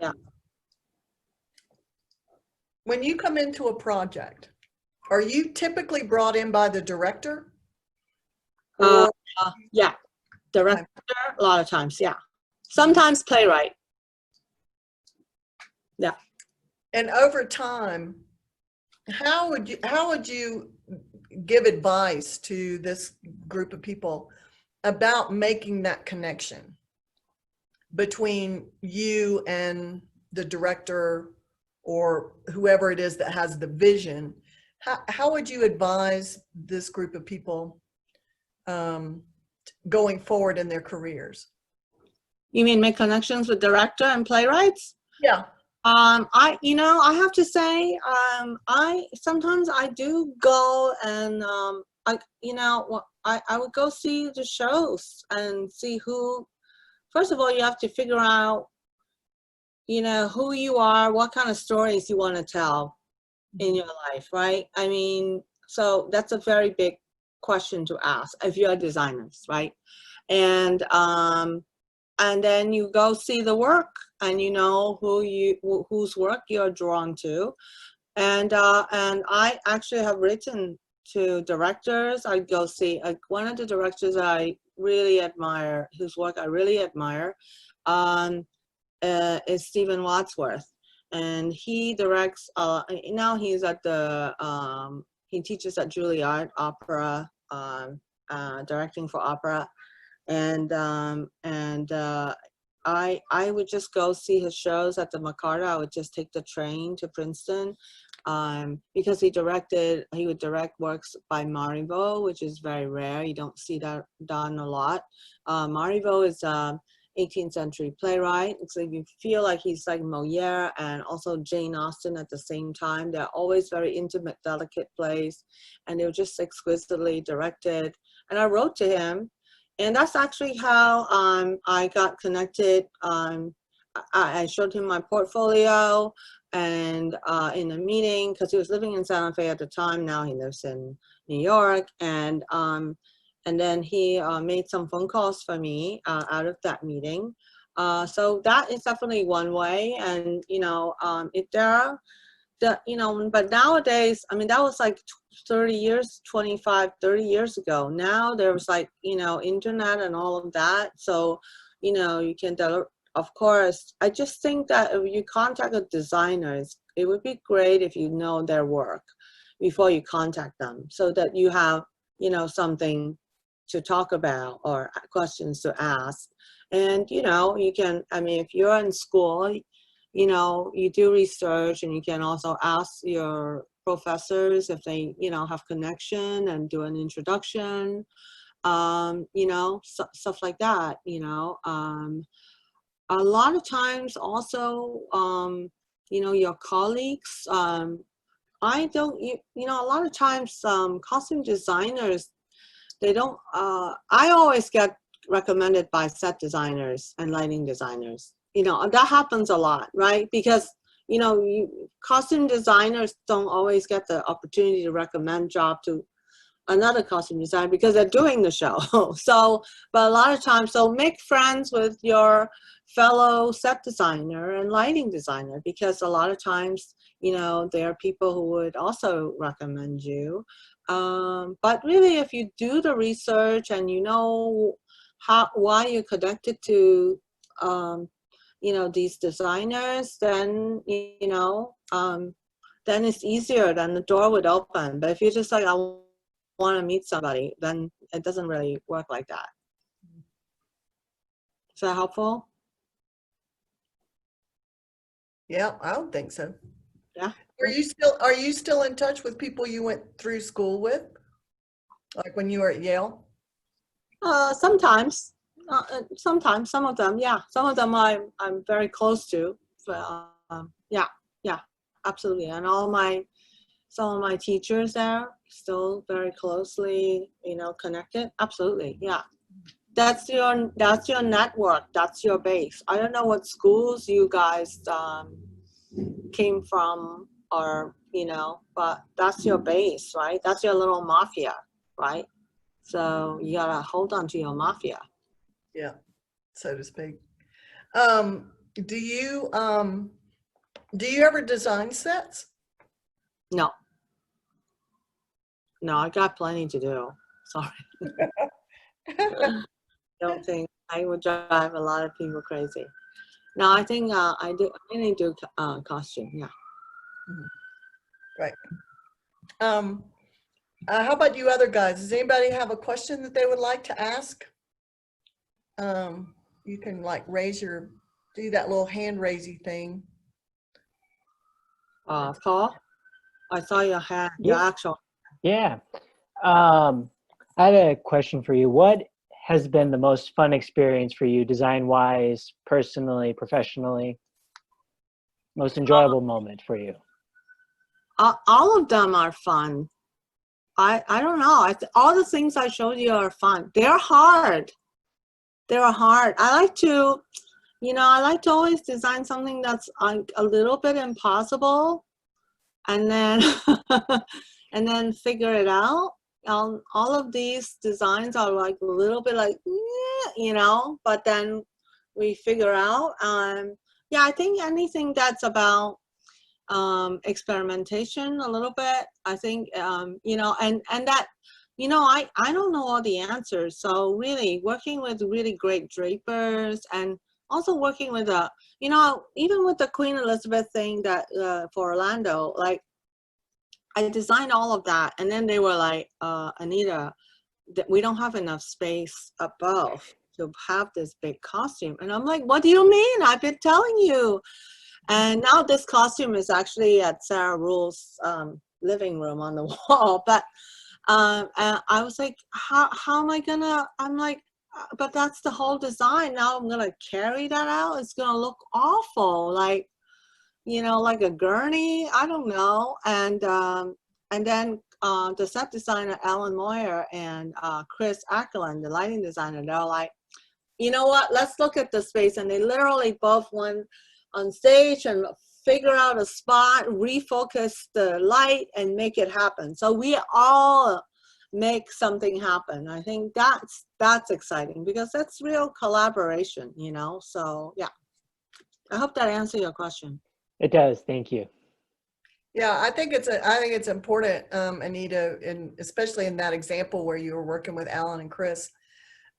Yeah. When you come into a project, are you typically brought in by the director? Yeah, director, a lot of times, yeah. Sometimes playwright. Yeah. And over time, how would you give advice to this group of people about making that connection between you and the director or whoever it is that has the vision? How would you advise this group of people going forward in their careers? You mean make connections with director and playwrights? Yeah. You know, I have to say, sometimes I do go and, I would go see the shows and see who, first of all, you have to figure out, you know, who you are, what kind of stories you want to tell in your life, right? I mean, so that's a very big question to ask if you're designers, right? And then you go see the work, and you know whose work you're drawn to. And I actually have written to directors. I go see one of the directors I really admire, whose work I really admire, is Stephen Wadsworth, and he directs. Now he's at the he teaches at Juilliard Opera, directing for opera. And I would just go see his shows at the McCarter. I would just take the train to Princeton, because he would direct works by Marivaux, which is very rare. You don't see that done a lot. Marivaux is 18th century playwright. It's like you feel like he's like Molière and also Jane Austen at the same time. They're always very intimate, delicate plays, and they were just exquisitely directed. And I wrote to him, and that's actually how I got connected. I showed him my portfolio, and in a meeting, because he was living in Santa Fe at the time. Now he lives in New York, and then he made some phone calls for me out of that meeting. So that is definitely one way. And, you know, if there are, but nowadays, I mean, that was like 30 years, 25, 30 years ago. Now there was like, you know, internet and all of that. So, you know, you can, of course, I just think that if you contact the designers, it would be great if you know their work before you contact them, so that you have, you know, something to talk about or questions to ask. And, you know, you can, I mean, if you're in school, you know, you do research, and you can also ask your professors if they, you know, have connection and do an introduction, you know, stuff like that, you know. A lot of times also, you know, your colleagues, I don't, you know, a lot of times costume designers, they don't, I always get recommended by set designers and lighting designers. You know, that happens a lot, right? Because, you know, costume designers don't always get the opportunity to recommend job to another costume designer because they're doing the show. So, but a lot of times, so make friends with your fellow set designer and lighting designer, because a lot of times, you know, there are people who would also recommend you. But really, if you do the research and you know why you're connected to, you know, these designers, then, you know, then it's easier, then the door would open. But if you're just like, I want to meet somebody, then it doesn't really work like that. Is that helpful? Yeah, I don't think so. Yeah. Are you still in touch with people you went through school with? Like when you were at Yale? Sometimes, sometimes, some of them, yeah. Some of them I'm very close to. But, yeah, absolutely. And some of my teachers there still very closely, you know, connected. Absolutely, yeah. That's your network. That's your base. I don't know what schools you guys came from, or, you know, but that's your base, right? That's your little mafia, right? So you gotta hold on to your mafia. Yeah, so to speak. Do you ever design sets? No, I got plenty to do. Sorry. Don't think I would drive a lot of people crazy. No, I think I mainly do costume. Yeah. Right. How about you other guys? Does anybody have a question that they would like to ask? You can like do that little hand raising thing. Paul, I saw your hand, your actual. Yeah. I had a question for you. What has been the most fun experience for you, design-wise, personally, professionally? Most enjoyable moment for you? All of them are fun. I don't know. All the things I showed you are fun. They're hard. They're hard. I like to always design something that's a little bit impossible, and then and then figure it out. All of these designs are like a little bit like, you know, but then we figure out. Yeah, I think anything that's about experimentation a little bit. I think, you know, and that, you know, I don't know all the answers. So really working with really great drapers, and also working with you know, even with the Queen Elizabeth thing that for Orlando, like I designed all of that, and then they were like, Anita, we don't have enough space above to have this big costume. And I'm like, what do you mean? I've been telling you. And now this costume is actually at Sarah Rule's living room on the wall. But and I was like, how am I gonna, I'm like, but that's the whole design. Now I'm gonna carry that out. It's gonna look awful, like, you know, like a gurney. I don't know. And then the set designer Alan Moyer and Chris Ackerland, the lighting designer, they're like, you know what? Let's look at the space. And they literally both went on stage and figure out a spot, refocus the light, and make it happen. So we all make something happen. I think that's exciting because that's real collaboration, you know. So yeah, I hope that answers your question. It does. Thank you. Yeah, I think it's important, Anita, and especially in that example where you were working with Alan and Chris,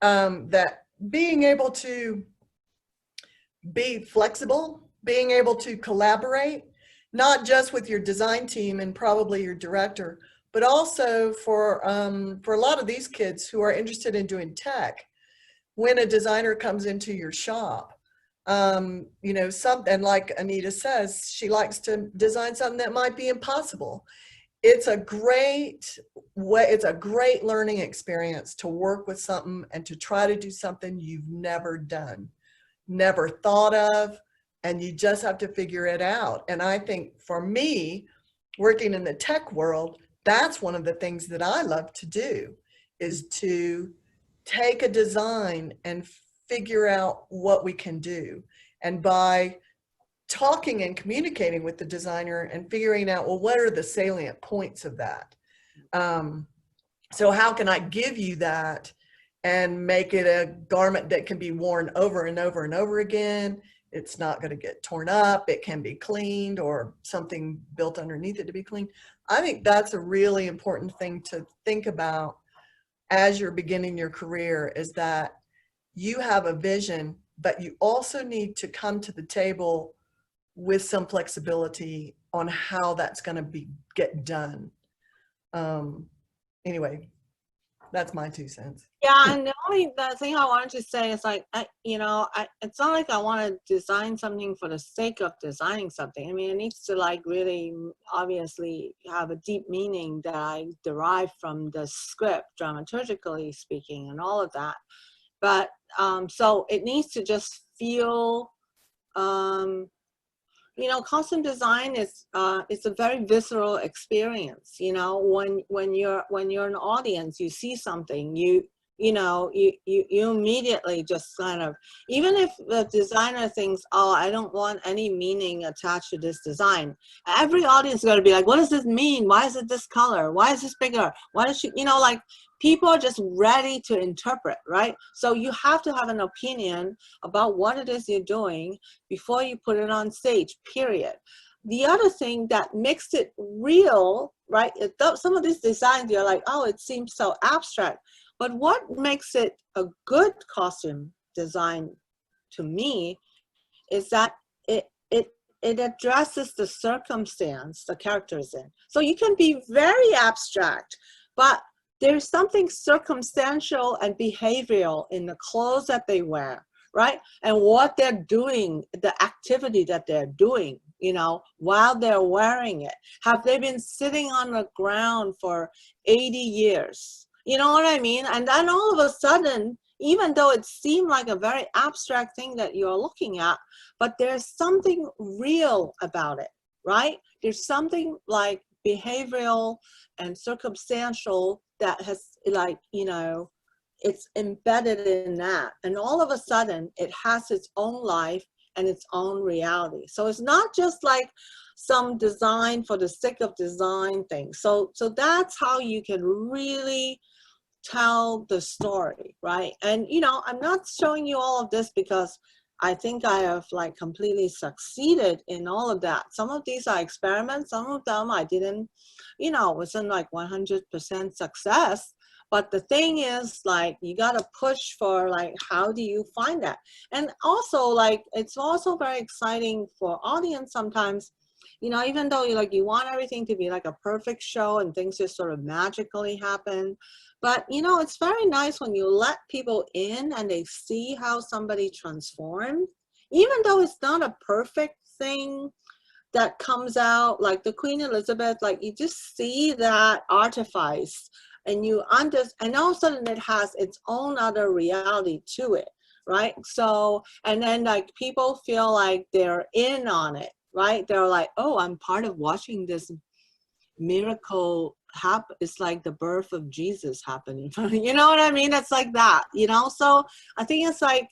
that being able to be flexible, being able to collaborate, not just with your design team and probably your director, but also for a lot of these kids who are interested in doing tech. When a designer comes into your shop, you know, something like Anita says, she likes to design something that might be impossible. It's a great way, it's a great learning experience to work with something and to try to do something you've never done, never thought of, and you just have to figure it out. And I think for me, working in the tech world, that's one of the things that I love to do, is to take a design and figure out what we can do. And by talking and communicating with the designer and figuring out, well, what are the salient points of that? So how can I give you that and make it a garment that can be worn over and over and over again? It's not going to get torn up. It can be cleaned, or something built underneath it to be cleaned. I think that's a really important thing to think about as you're beginning your career, is that you have a vision, but you also need to come to the table with some flexibility on how that's going to get done. Anyway, that's my 2 cents. Yeah, and the thing I wanted to say is, like, it's not like I want to design something for the sake of designing something. I mean, it needs to, like, really obviously have a deep meaning that I derive from the script, dramaturgically speaking, and all of that. But so it needs to just feel, you know, costume design is it's a very visceral experience. You know, when you're an audience, you see something, you immediately just kind of, even if the designer thinks, oh, I don't want any meaning attached to this design, every audience is going to be like, what does this mean? Why is it this color? Why is this bigger? Why is she, you know, like, people are just ready to interpret, right? So you have to have an opinion about what it is you're doing before you put it on stage, period. The other thing that makes it real, right? Some of these designs, you're like, oh, it seems so abstract. But what makes it a good costume design to me is that it addresses the circumstance the character is in. So you can be very abstract, but there's something circumstantial and behavioral in the clothes that they wear, right? And what they're doing, the activity that they're doing, you know, while they're wearing it. Have they been sitting on the ground for 80 years? You know what I mean? And then all of a sudden, even though it seemed like a very abstract thing that you're looking at, but there's something real about it, right? There's something like behavioral and circumstantial that has, like, you know, it's embedded in that. And all of a sudden, it has its own life and its own reality. So it's not just like some design for the sake of design thing. So that's how you can really tell the story, right? And, you know, I'm not showing you all of this because I think I have, like, completely succeeded in all of that. Some of these are experiments. Some of them I didn't, you know, wasn't like 100% success. But the thing is, like, you got to push for, like, how do you find that? And also, like, it's also very exciting for audience sometimes, you know, even though you want everything to be like a perfect show and things just sort of magically happen. But, you know, it's very nice when you let people in and they see how somebody transformed, even though it's not a perfect everything that comes out, like the Queen Elizabeth, like you just see that artifice, and and all of a sudden it has its own other reality to it, right? So, and then like people feel like they're in on it, right? They're like, oh, I'm part of watching this miracle happen. It's like the birth of Jesus happening. You know what I mean? It's like that, you know? So I think it's like,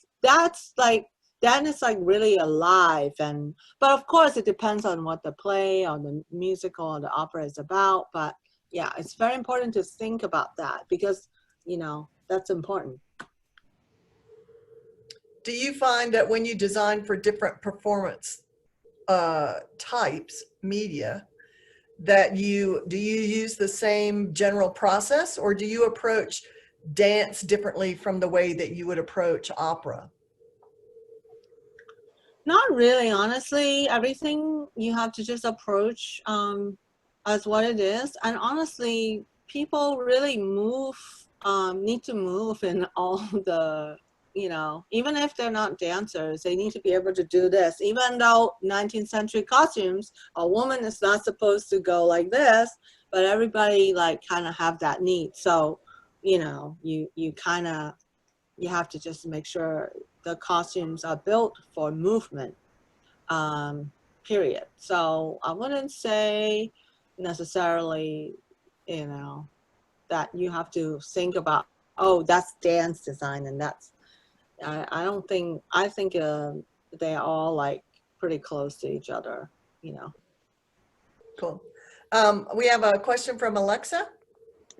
then it's like really alive. But of course it depends on what the play or the musical or the opera is about. But yeah, it's very important to think about that because, you know, that's important. Do you find that when you design for different performance types, media, that do you use the same general process, or do you approach dance differently from the way that you would approach opera? Not really, honestly. Everything you have to just approach as what it is. And honestly, people really need to move in all the, you know, even if they're not dancers, they need to be able to do this. Even though 19th century costumes, a woman is not supposed to go like this, but everybody like kind of have that need. So, you know, you have to just make sure the costumes are built for movement, period. So I wouldn't say necessarily, you know, that you have to think about, oh, that's dance design and that's, I think they're all like pretty close to each other, you know. Cool. We have a question from Alexa.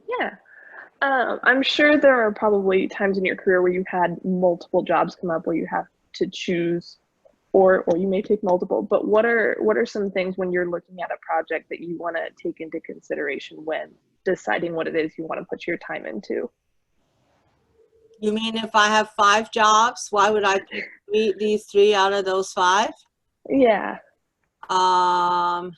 Yeah. I'm sure there are probably times in your career where you've had multiple jobs come up where you have to choose, or you may take multiple, but what are some things when you're looking at a project that you want to take into consideration when deciding what it is you want to put your time into? You mean if I have 5 jobs, why would I pick these 3 out of those 5? Yeah. Well,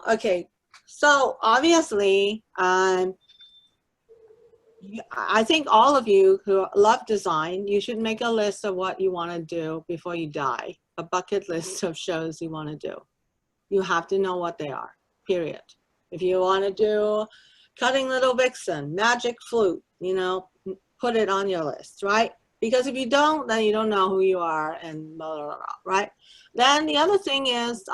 okay. So obviously, I think all of you who love design, you should make a list of what you want to do before you die. A bucket list of shows you want to do. You have to know what they are, period. If you want to do Cutting Little Vixen, Magic Flute, you know, put it on your list, right? Because if you don't, then you don't know who you are and blah, blah, blah, right? Then the other thing is,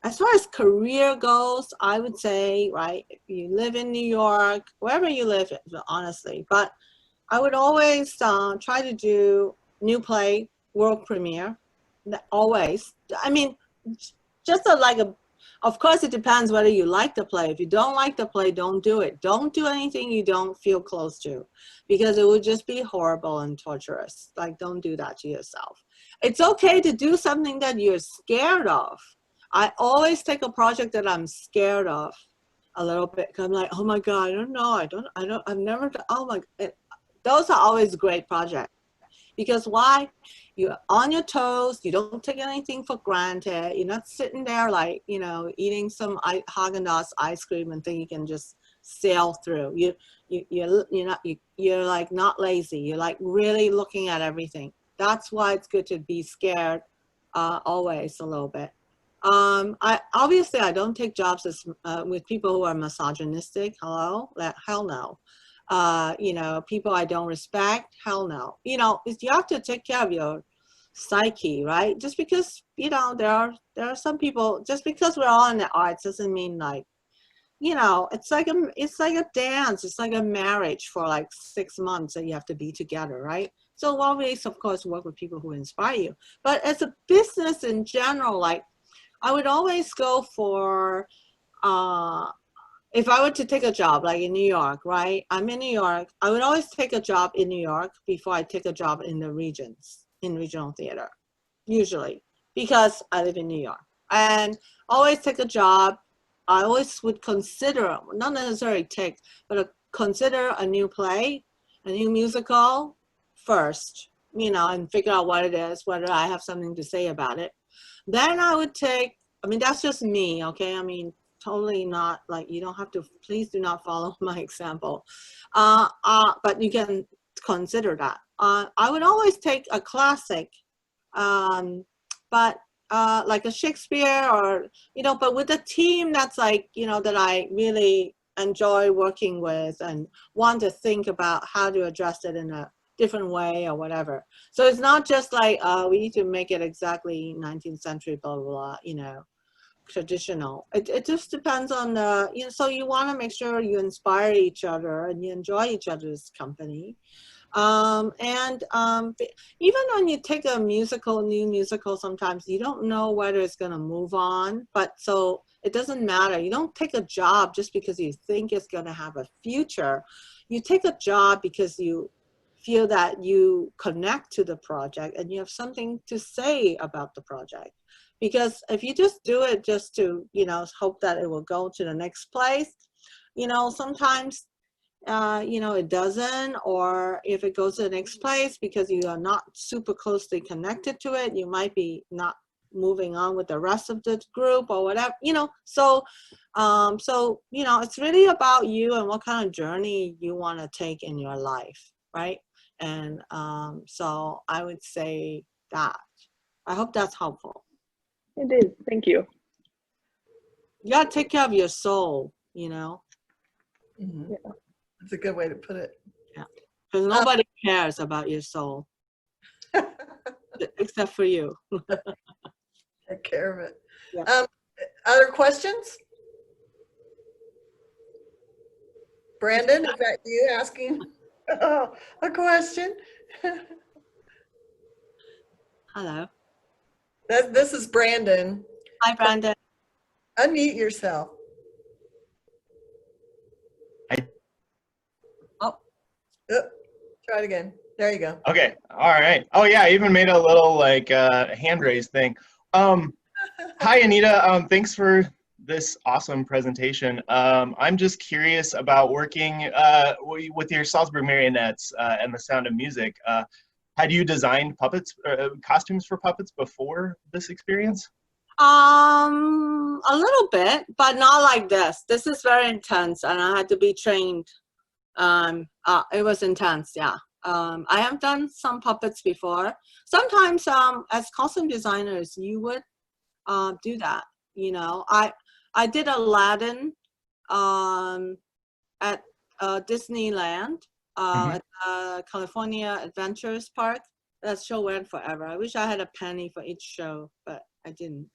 as far as career goes, I would say, right, if you live in New York, wherever you live, honestly, but I would always try to do new play, world premiere, always. I mean, just of course it depends whether you like the play. If you don't like the play, don't do it. Don't do anything you don't feel close to, because it would just be horrible and torturous. Like, don't do that to yourself. It's okay to do something that you're scared of. I always take a project that I'm scared of a little bit. I'm like, oh my God, I don't know. I've never, oh my, those are always great projects. Because why? You're on your toes. You don't take anything for granted. You're not sitting there like, you know, eating some Haagen-Dazs ice cream and think you can just sail through. You're like not lazy. You're like really looking at everything. That's why it's good to be scared always a little bit. Obviously I don't take jobs with people who are misogynistic. Hell no. You know, people I don't respect, hell no. You know, you have to take care of your psyche, right? Just because, you know, there are some people, just because we're all in the arts doesn't mean like, you know, it's like a dance, it's like a marriage for like 6 months that you have to be together, right? So always, of course, work with people who inspire you. But as a business in general, like, I would always go for, if I were to take a job, like in New York, right? I'm in New York. I would always take a job in New York before I take a job in the regions, in regional theater, usually, because I live in New York. And always take a job. I always would consider, not necessarily take, but consider a new play, a new musical first, you know, and figure out what it is, whether I have something to say about it. Then I would take, I mean, that's just me, okay? I mean, totally not, like, you don't have to, please do not follow my example. But you can consider that. I would always take a classic But like a Shakespeare or, but with a team that's like, that I really enjoy working with and want to think about how to address it in a different way or whatever. So it's not just like, we need to make it exactly 19th century, blah, blah, blah, traditional. It just depends on the, so you want to make sure you inspire each other and you enjoy each other's company. Even when you take a new musical, sometimes you don't know whether it's going to move on, but so it doesn't matter. You don't take a job just because you think it's going to have a future. You take a job because you feel that you connect to the project and you have something to say about the project. Because if you just do it just to, hope that it will go to the next place, sometimes, it doesn't, or if it goes to the next place because you are not super closely connected to it, you might be not moving on with the rest of the group or whatever, so it's really about you and what kind of journey you want to take in your life, right? And so I would say that. I hope that's helpful. It is. Thank you. You gotta take care of your soul, Mm-hmm. Yeah. That's a good way to put it. Yeah, because nobody cares about your soul except for you. Take care of it. Yeah. Other questions? Brandon, is that you asking a question? Hello. This is Brandon. Hi, Brandon. Unmute yourself. Oh, try it again. There you go. Okay. All right. Oh yeah, I even made a little like hand raise thing. Hi Anita. Thanks for this awesome presentation. I'm just curious about working with your Salzburg marionettes and the Sound of Music. Had you designed puppets, costumes for puppets before this experience? A little bit, but not like this. This is very intense, and I had to be trained. It was intense, yeah. I have done some puppets before. Sometimes, as costume designers, you would do that. I did Aladdin at Disneyland, at California Adventures Park. That show went forever. I wish I had a penny for each show, but I didn't.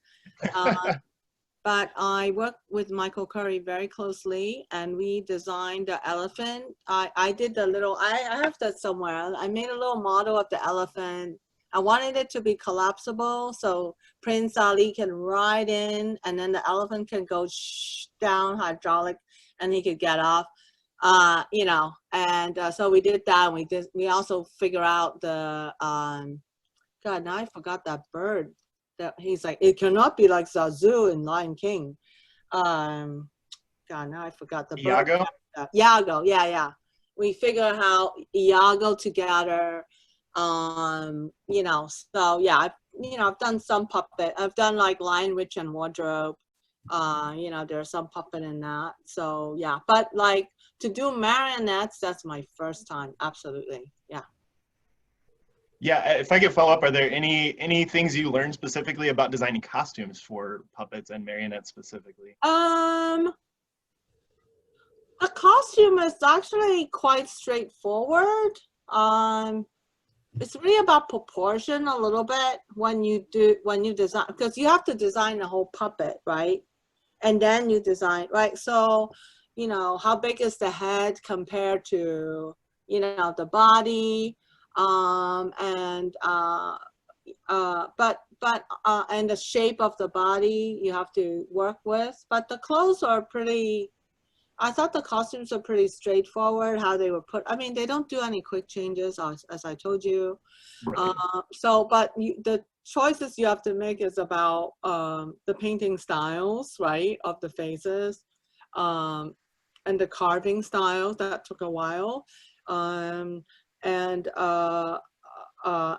But I worked with Michael Curry very closely, and we designed the elephant. I did the little, I have that somewhere. I made a little model of the elephant. I wanted it to be collapsible, so Prince Ali can ride in, and then the elephant can go down hydraulic, and he could get off. So we did that. And we also figure out the, God, now I forgot that bird. He's like, it cannot be like Zazu in Lion King. God, now I forgot the bird. Iago? Iago, yeah. We figure how Iago together. So yeah, I've done some puppet. I've done like Lion, Witch, and Wardrobe. There's some puppet in that. So yeah, but like to do marionettes, that's my first time. Absolutely, yeah. Yeah, if I could follow up, are there any things you learned specifically about designing costumes for puppets and marionettes specifically? The costume is actually quite straightforward. It's really about proportion a little bit when you design, because you have to design the whole puppet, right? And then you design, right? So, how big is the head compared to, the body? And the shape of the body you have to work with, but the clothes are I thought the costumes are pretty straightforward, how they were put. I mean, they don't do any quick changes, as I told you. Right. The choices you have to make is about the painting styles, right, of the faces, and the carving styles. That took a while.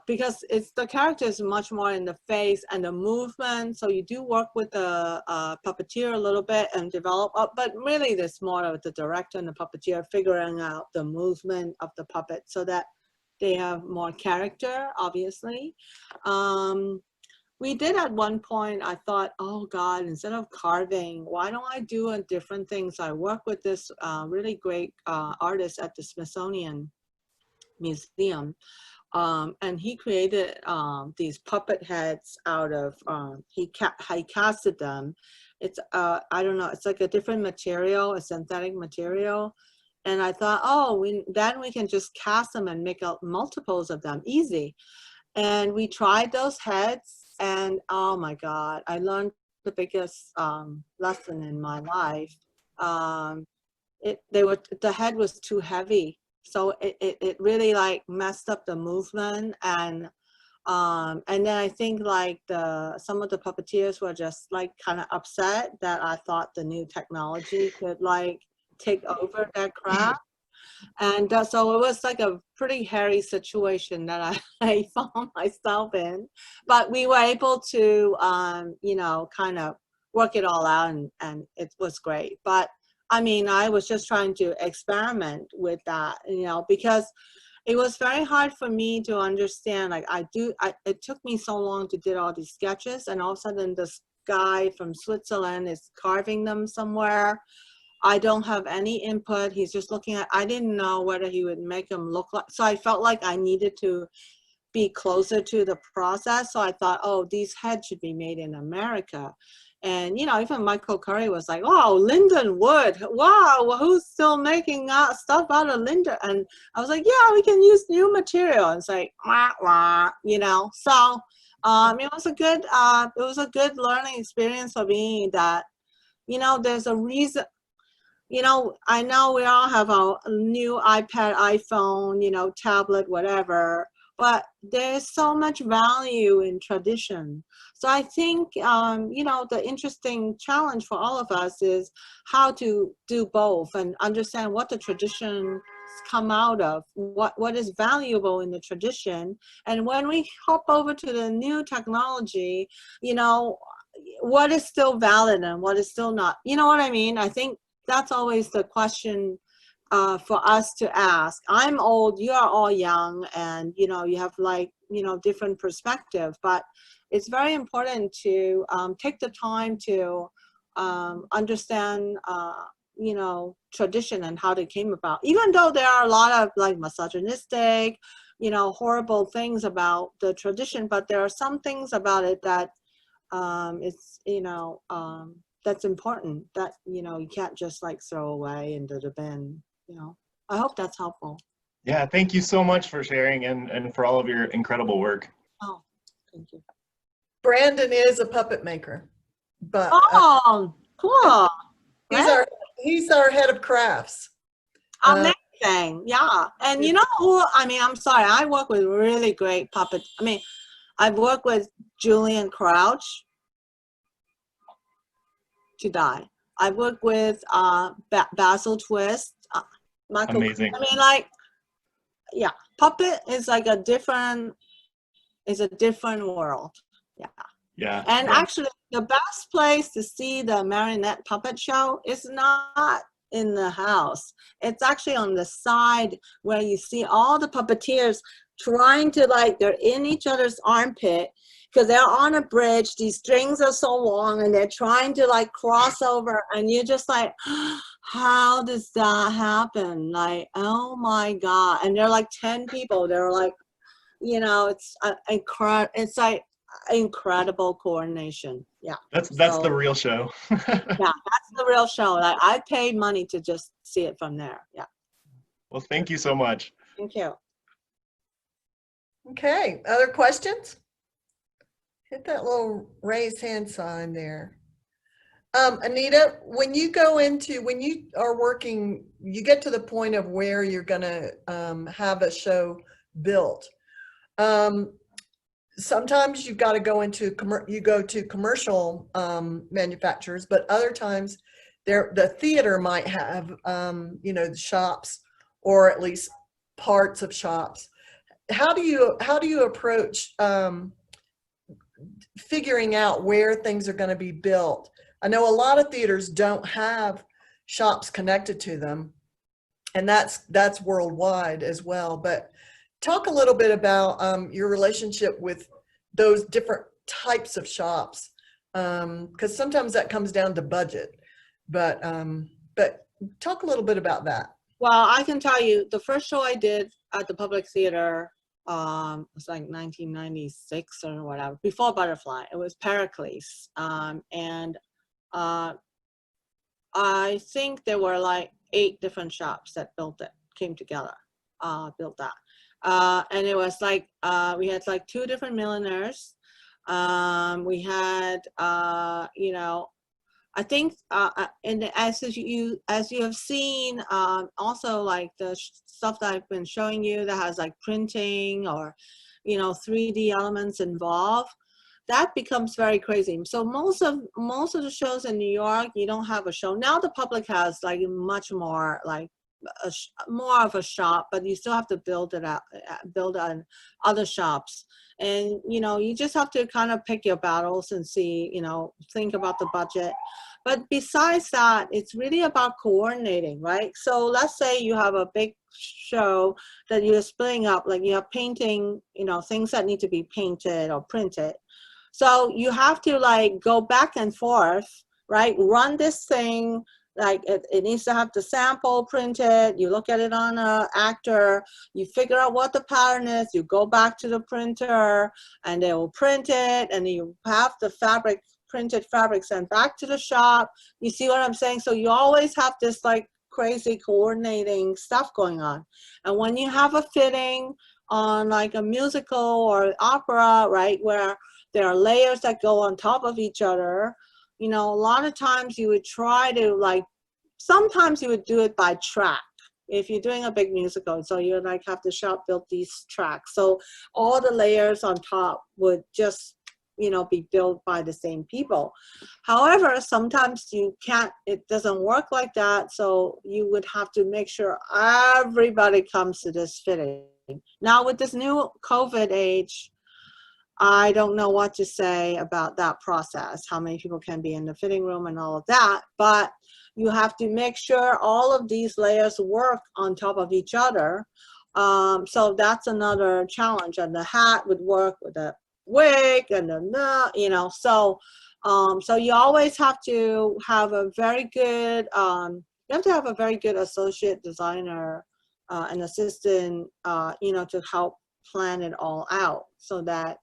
Because the character is much more in the face and the movement, so you do work with the puppeteer a little bit and develop, but really there's more of the director and the puppeteer figuring out the movement of the puppet so that they have more character, obviously. We did at one point, I thought, oh God, instead of carving, why don't I do a different thing? So I worked with this really great artist at the Smithsonian Museum. And he created these puppet heads out of, he casted them. It's, I don't know, it's like a different material, a synthetic material. And I thought, oh, then we can just cast them and make out multiples of them, easy. And we tried those heads. And oh my God, I learned the biggest lesson in my life. The head was too heavy, so it really like messed up the movement. And then I think like some of the puppeteers were just like kind of upset that I thought the new technology could like take over their craft. And so it was like a pretty hairy situation that I found myself in. But we were able to, you know, kind of work it all out, and it was great. But I mean, I was just trying to experiment with that, you know, because it was very hard for me to understand. Like it took me so long to do all these sketches, and all of a sudden this guy from Switzerland is carving them somewhere. I don't have any input. He's just looking at, I didn't know whether he would make them look like, so I felt like I needed to be closer to the process. So I thought, oh, these heads should be made in America. And, you know, even Michael Curry was like, oh, linden wood. Wow, who's still making stuff out of linden? And I was like, yeah, we can use new material. And it's like, wah, wah, you know. So it was a good learning experience for me that, you know, there's a reason. You know, I know we all have a new iPad, iPhone, you know, tablet, whatever, but there's so much value in tradition. So I think, you know, the interesting challenge for all of us is how to do both and understand what the traditions come out of, what is valuable in the tradition. And when we hop over to the new technology, you know, what is still valid and what is still not, you know what I mean? I think that's always the question for us to ask. I'm old, you are all young, and you know, you have like, you know, different perspective, but it's very important to take the time to understand, you know, tradition and how they came about. Even though there are a lot of like misogynistic, you know, horrible things about the tradition, but there are some things about it that it's, you know, that's important, that, you know, you can't just like throw away into the bin, you know. I hope that's helpful. Yeah, thank you so much for sharing and for all of your incredible work. Oh, thank you. Brandon is a puppet maker, but oh, cool. he's our head of crafts. Amazing, yeah. And you know who, I mean, I'm sorry, I work with really great puppet. I mean, I've worked with Julian Crouch, to die. I work with Basil Twist, Michael. Amazing. I mean, like, yeah, puppet is like a different world. Yeah. Yeah. And yeah. actually, the best place to see the Marionette puppet show is not in the house. It's actually on the side where you see all the puppeteers trying to, like, they're in each other's armpit because they're on a bridge. These strings are so long and they're trying to like cross over, and you're just like, how does that happen? Like, oh my God. And they're like 10 people. They're like, you know, it's incredible. It's like incredible coordination. Yeah. That's the real show. Yeah, that's the real show. Like, I paid money to just see it from there. Yeah. Well, thank you so much. Thank you. Okay, other questions? Hit that little raise hand sign there. Anita, when you are working, you get to the point of where you're gonna have a show built. Sometimes you've got to go into commercial manufacturers, but other times the theater might have you know, the shops, or at least parts of shops. How do you approach figuring out where things are going to be built? I know a lot of theaters don't have shops connected to them, and that's worldwide as well. But talk a little bit about your relationship with those different types of shops, because sometimes that comes down to budget. But talk a little bit about that. Well, I can tell you the first show I did at the Public Theater was like 1996 or whatever, before Butterfly. It was Pericles. And I think there were like 8 different shops that built it, came together, built that. And it was like, we had like 2 different milliners. We had, you know, I think, and as you have seen, also like the stuff that I've been showing you that has like printing or, you know, 3D elements involved, that becomes very crazy. So most of the shows in New York, you don't have a show. Now the Public has like much more like more of a shop, but you still have to build it out, build on other shops. And, you know, you just have to kind of pick your battles and see, you know, think about the budget. But besides that, it's really about coordinating, right? So let's say you have a big show that you're splitting up, like you have painting, you know, things that need to be painted or printed. So you have to like go back and forth, right? Run this thing, like it needs to have the sample printed. You look at it on an actor, you figure out what the pattern is, you go back to the printer and they will print it, and you have the fabric, printed fabric sent back to the shop. You see what I'm saying? So you always have this like crazy coordinating stuff going on. And when you have a fitting on like a musical or opera, right, where there are layers that go on top of each other, you know, a lot of times you would try to like, sometimes you would do it by track. If you're doing a big musical, so you like have the shop build these tracks. So all the layers on top would just, you know, be built by the same people. However, sometimes you can't, it doesn't work like that. So you would have to make sure everybody comes to this fitting. Now with this new COVID age, I don't know what to say about that process, how many people can be in the fitting room and all of that, but you have to make sure all of these layers work on top of each other. So that's another challenge. And the hat would work with the wig and the, you know, so you always have to have a very good, you have to have a very good associate designer, an assistant, you know, to help plan it all out so that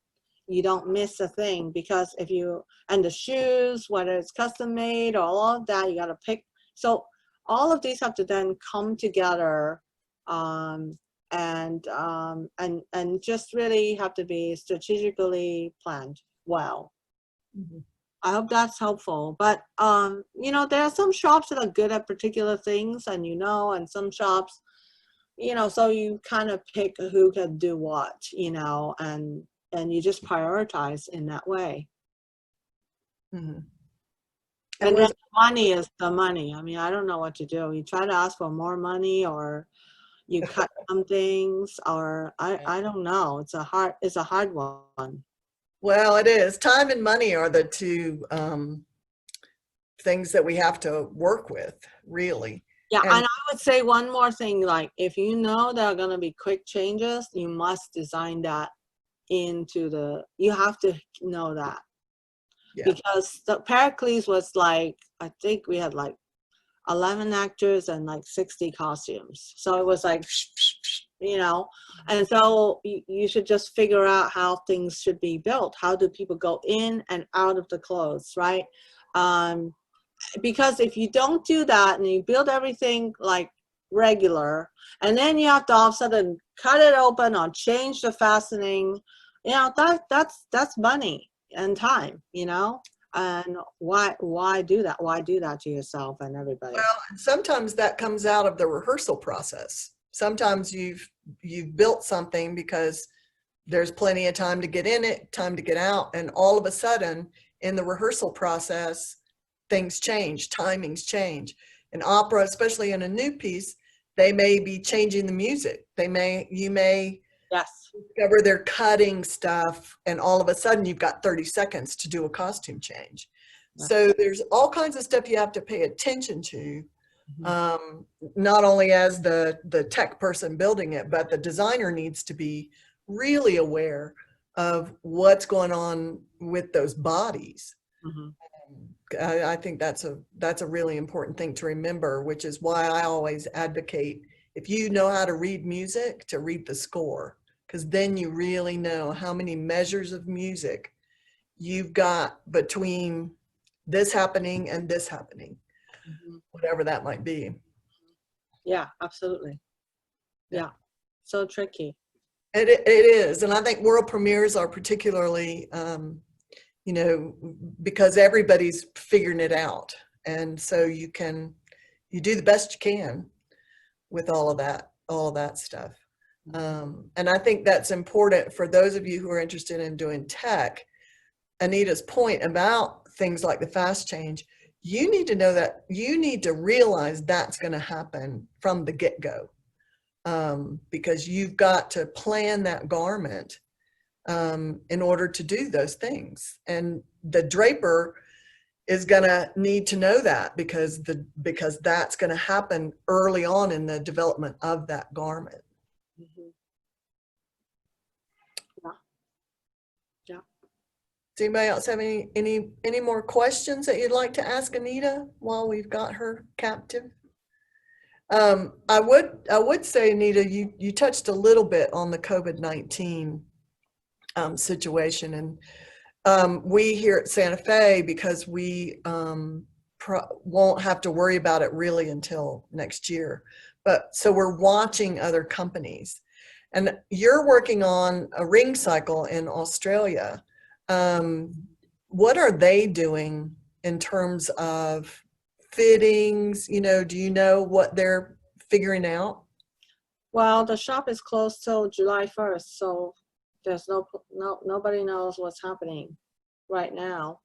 you don't miss a thing. Because if you, and the shoes, whether it's custom made or all of that, you got to pick. So all of these have to then come together, and just really have to be strategically planned well. Mm-hmm. I hope that's helpful. But you know, there are some shops that are good at particular things, and you know, and some shops, you know, so you kind of pick who can do what, you know, and you just prioritize in that way. Mm-hmm. And then money is the money. I mean, I don't know what to do. You try to ask for more money, or you cut some things, or I don't know. It's a hard one. Well, it is. Time and money are the 2 things that we have to work with, really. Yeah, and I would say one more thing, like if you know there are going to be quick changes, you must design that into the, you have to know that. Yeah. Because the Pericles was like, I think we had like 11 actors and like 60 costumes. So it was like, you know, and so you should just figure out how things should be built. How do people go in and out of the clothes, right? Because if you don't do that and you build everything like regular, and then you have to all of a sudden cut it open or change the fastening, you know, that's money and time, you know. And why do that? Why do that to yourself and everybody? Well, sometimes that comes out of the rehearsal process. Sometimes you've built something because there's plenty of time to get in it, time to get out, and all of a sudden in the rehearsal process, things change, timings change. In opera, especially in a new piece, they may be changing the music. You may yes, discover they're cutting stuff, and all of a sudden you've got 30 seconds to do a costume change. So there's all kinds of stuff you have to pay attention to Not only as the tech person building it, but the designer needs to be really aware of what's going on with those bodies. I think that's a really important thing to remember, which is why I always advocate, if you know how to read music, to read the score, because then you really know how many measures of music you've got between this happening and this happening, whatever that might be. Yeah, absolutely. Yeah, so tricky. It is, and I think world premieres are particularly, you know, because everybody's figuring it out, and so you do the best you can with all of that stuff. And I think that's important for those of you who are interested in doing tech. Anita's point about things like the fast change, you need to know that, you need to realize that's going to happen from the get-go, because you've got to plan that garment in order to do those things. And the draper is going to need to know that, because that's going to happen early on in the development of that garment. Does anybody else have any more questions that you'd like to ask Anita while we've got her captive? I would say, Anita, you touched a little bit on the COVID-19 situation, and we here at Santa Fe, because we won't have to worry about it really until next year. But so we're watching other companies, and you're working on a ring cycle in Australia. What are they doing in terms of fittings? You know, do you know what they're figuring out? Well, the shop is closed till July 1st, so there's nobody knows what's happening right now.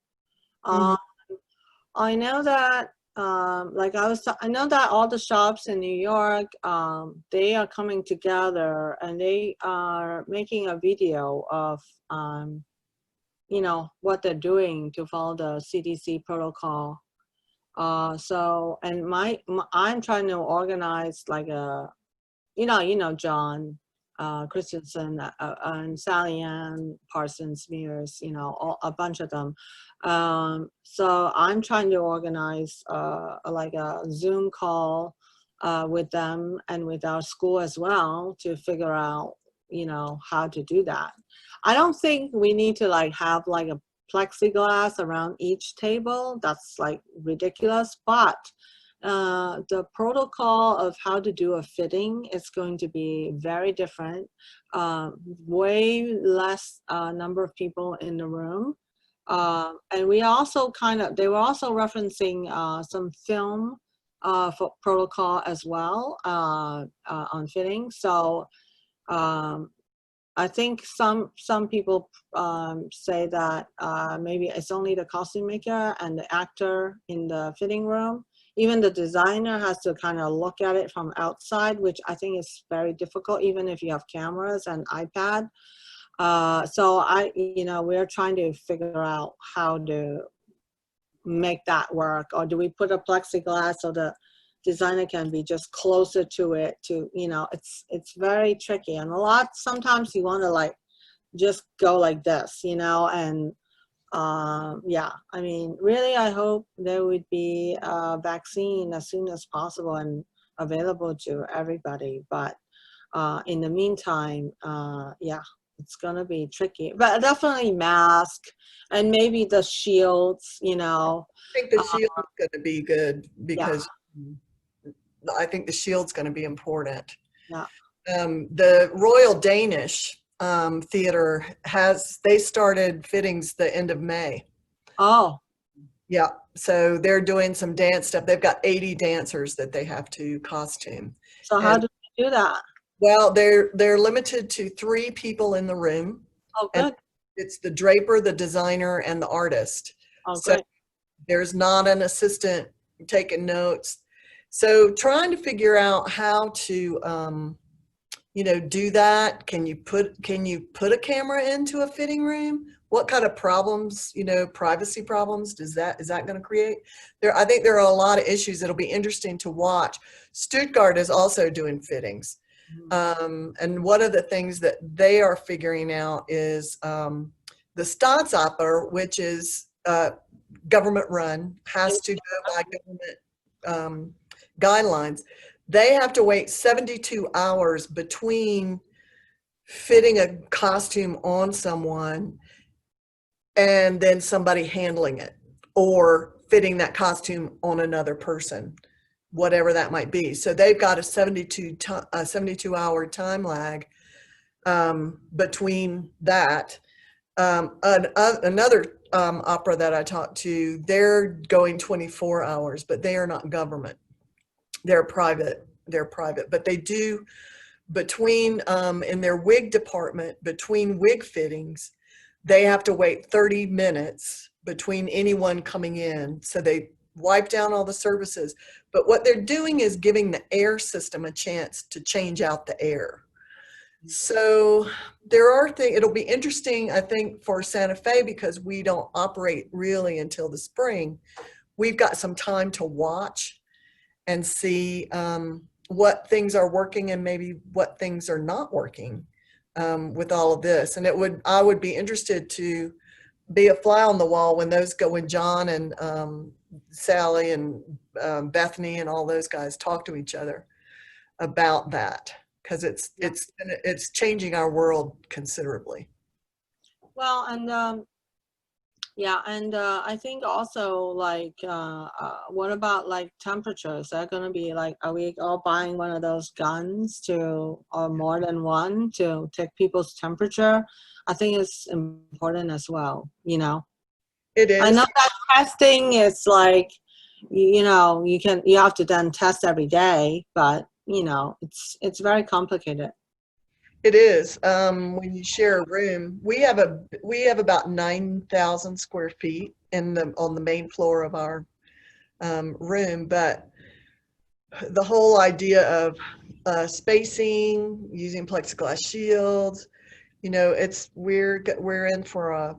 I know that I know that all the shops in New York, they are coming together and they are making a video of you know, what they're doing to follow the CDC protocol. So, and I'm trying to organize like a, you know, John Christensen and Sally Ann Parsons Mears, you know, a bunch of them. So I'm trying to organize like a Zoom call with them and with our school as well, to figure out, you know, how to do that. I don't think we need to like have like a plexiglass around each table. That's like ridiculous, but the protocol of how to do a fitting is going to be very different. Way less number of people in the room. And we also they were also referencing some film for protocol as well on fitting. So I think some people say that maybe it's only the costume maker and the actor in the fitting room. Even the designer has to kind of look at it from outside, which I think is very difficult, even if you have cameras and iPad. So you know, we're trying to figure out how to make that work. Or do we put a plexiglass so the designer can be just closer to it, to, you know, it's very tricky. And sometimes you want to like just go like this, you know, and yeah, I mean, really, I hope there would be a vaccine as soon as possible and available to everybody. But in the meantime, yeah, it's gonna be tricky. But definitely mask and maybe the shields, you know. I think the shield is going to be good, because I think the shield's going to be important. Yeah. The Royal Danish Theater they started fittings the end of May. Oh. Yeah, so they're doing some dance stuff. They've got 80 dancers that they have to costume. So how do you do that? Well, they're limited to 3 people in the room. Oh, good. And it's the draper, the designer, and the artist. Oh, so good. There's not an assistant taking notes. So trying to figure out how to do that? Can you put a camera into a fitting room? What kind of problems, privacy problems is that going to create? I think there are a lot of issues that'll be interesting to watch. Stuttgart is also doing fittings. And one of the things that they are figuring out is the Staatsoper, which is government run, has to go by government guidelines. They have to wait 72 hours between fitting a costume on someone and then somebody handling it, or fitting that costume on another person, whatever that might be. So they've got a 72-hour time lag between that. Another opera that I talked to, they're going 24 hours, but they are not government. They're private, but they do between, in their wig department, between wig fittings, they have to wait 30 minutes between anyone coming in. So they wipe down all the services. But what they're doing is giving the air system a chance to change out the air. So there are things, it'll be interesting, I think, for Santa Fe, because we don't operate really until the spring. We've got some time to watch and see what things are working and maybe what things are not working with all of this. And I would be interested to be a fly on the wall when John and Sally and Bethany and all those guys talk to each other about that, because it's changing our world considerably. Well, and I think also, like, what about like temperature? Is that going to be like, are we all buying one of those guns or more than one, to take people's temperature? I think it's important as well, It is. I know that testing is like, you have to then test every day, but it's very complicated. It is. When you share a room, we have about 9,000 square feet on the main floor of our room, but the whole idea of spacing, using plexiglass shields, we're in for a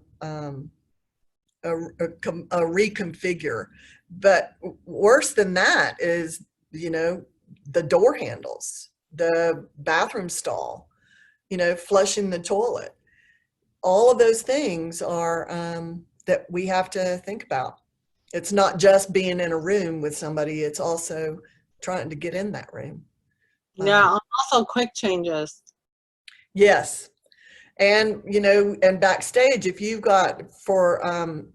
reconfigure. But worse than that is, the door handles, the bathroom stall, flushing the toilet. All of those things are that we have to think about. It's not just being in a room with somebody, it's also trying to get in that room. Yeah, also quick changes. Yes. And, and backstage, if you've got, for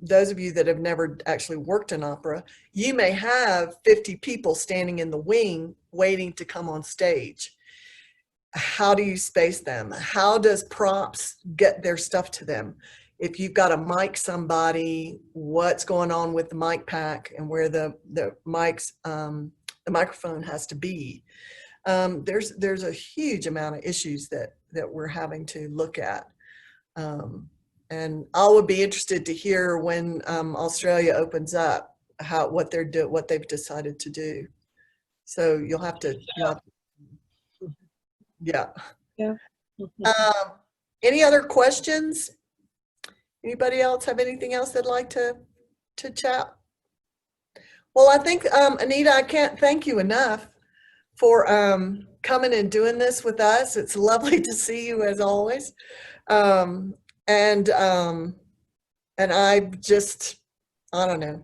those of you that have never actually worked in opera, you may have 50 people standing in the wing waiting to come on stage. How do you space them? How does props get their stuff to them? If you've got to mic somebody, what's going on with the mic pack and where the microphone has to be? There's a huge amount of issues that we're having to look at. And I would be interested to hear when Australia opens up what they've decided to do. So you'll have to yeah. Any other questions? Anybody else have anything else they'd like to chat? Well, I think, Anita, I can't thank you enough for coming and doing this with us. It's lovely to see you as always. And I don't know.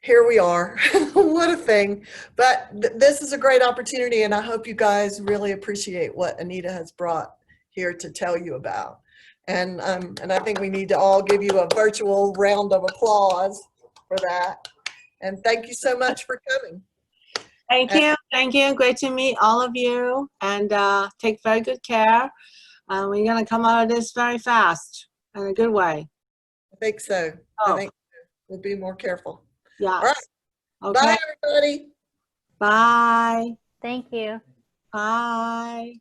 Here we are. What a thing. But this is a great opportunity, and I hope you guys really appreciate what Anita has brought here to tell you about. And I think we need to all give you a virtual round of applause for that. And thank you so much for coming. Thank you. Thank you. Great to meet all of you, and take very good care. We're going to come out of this very fast in a good way. I think so. I think we'll be more careful. Yes. All right. Okay. Bye, everybody. Bye. Thank you. Bye.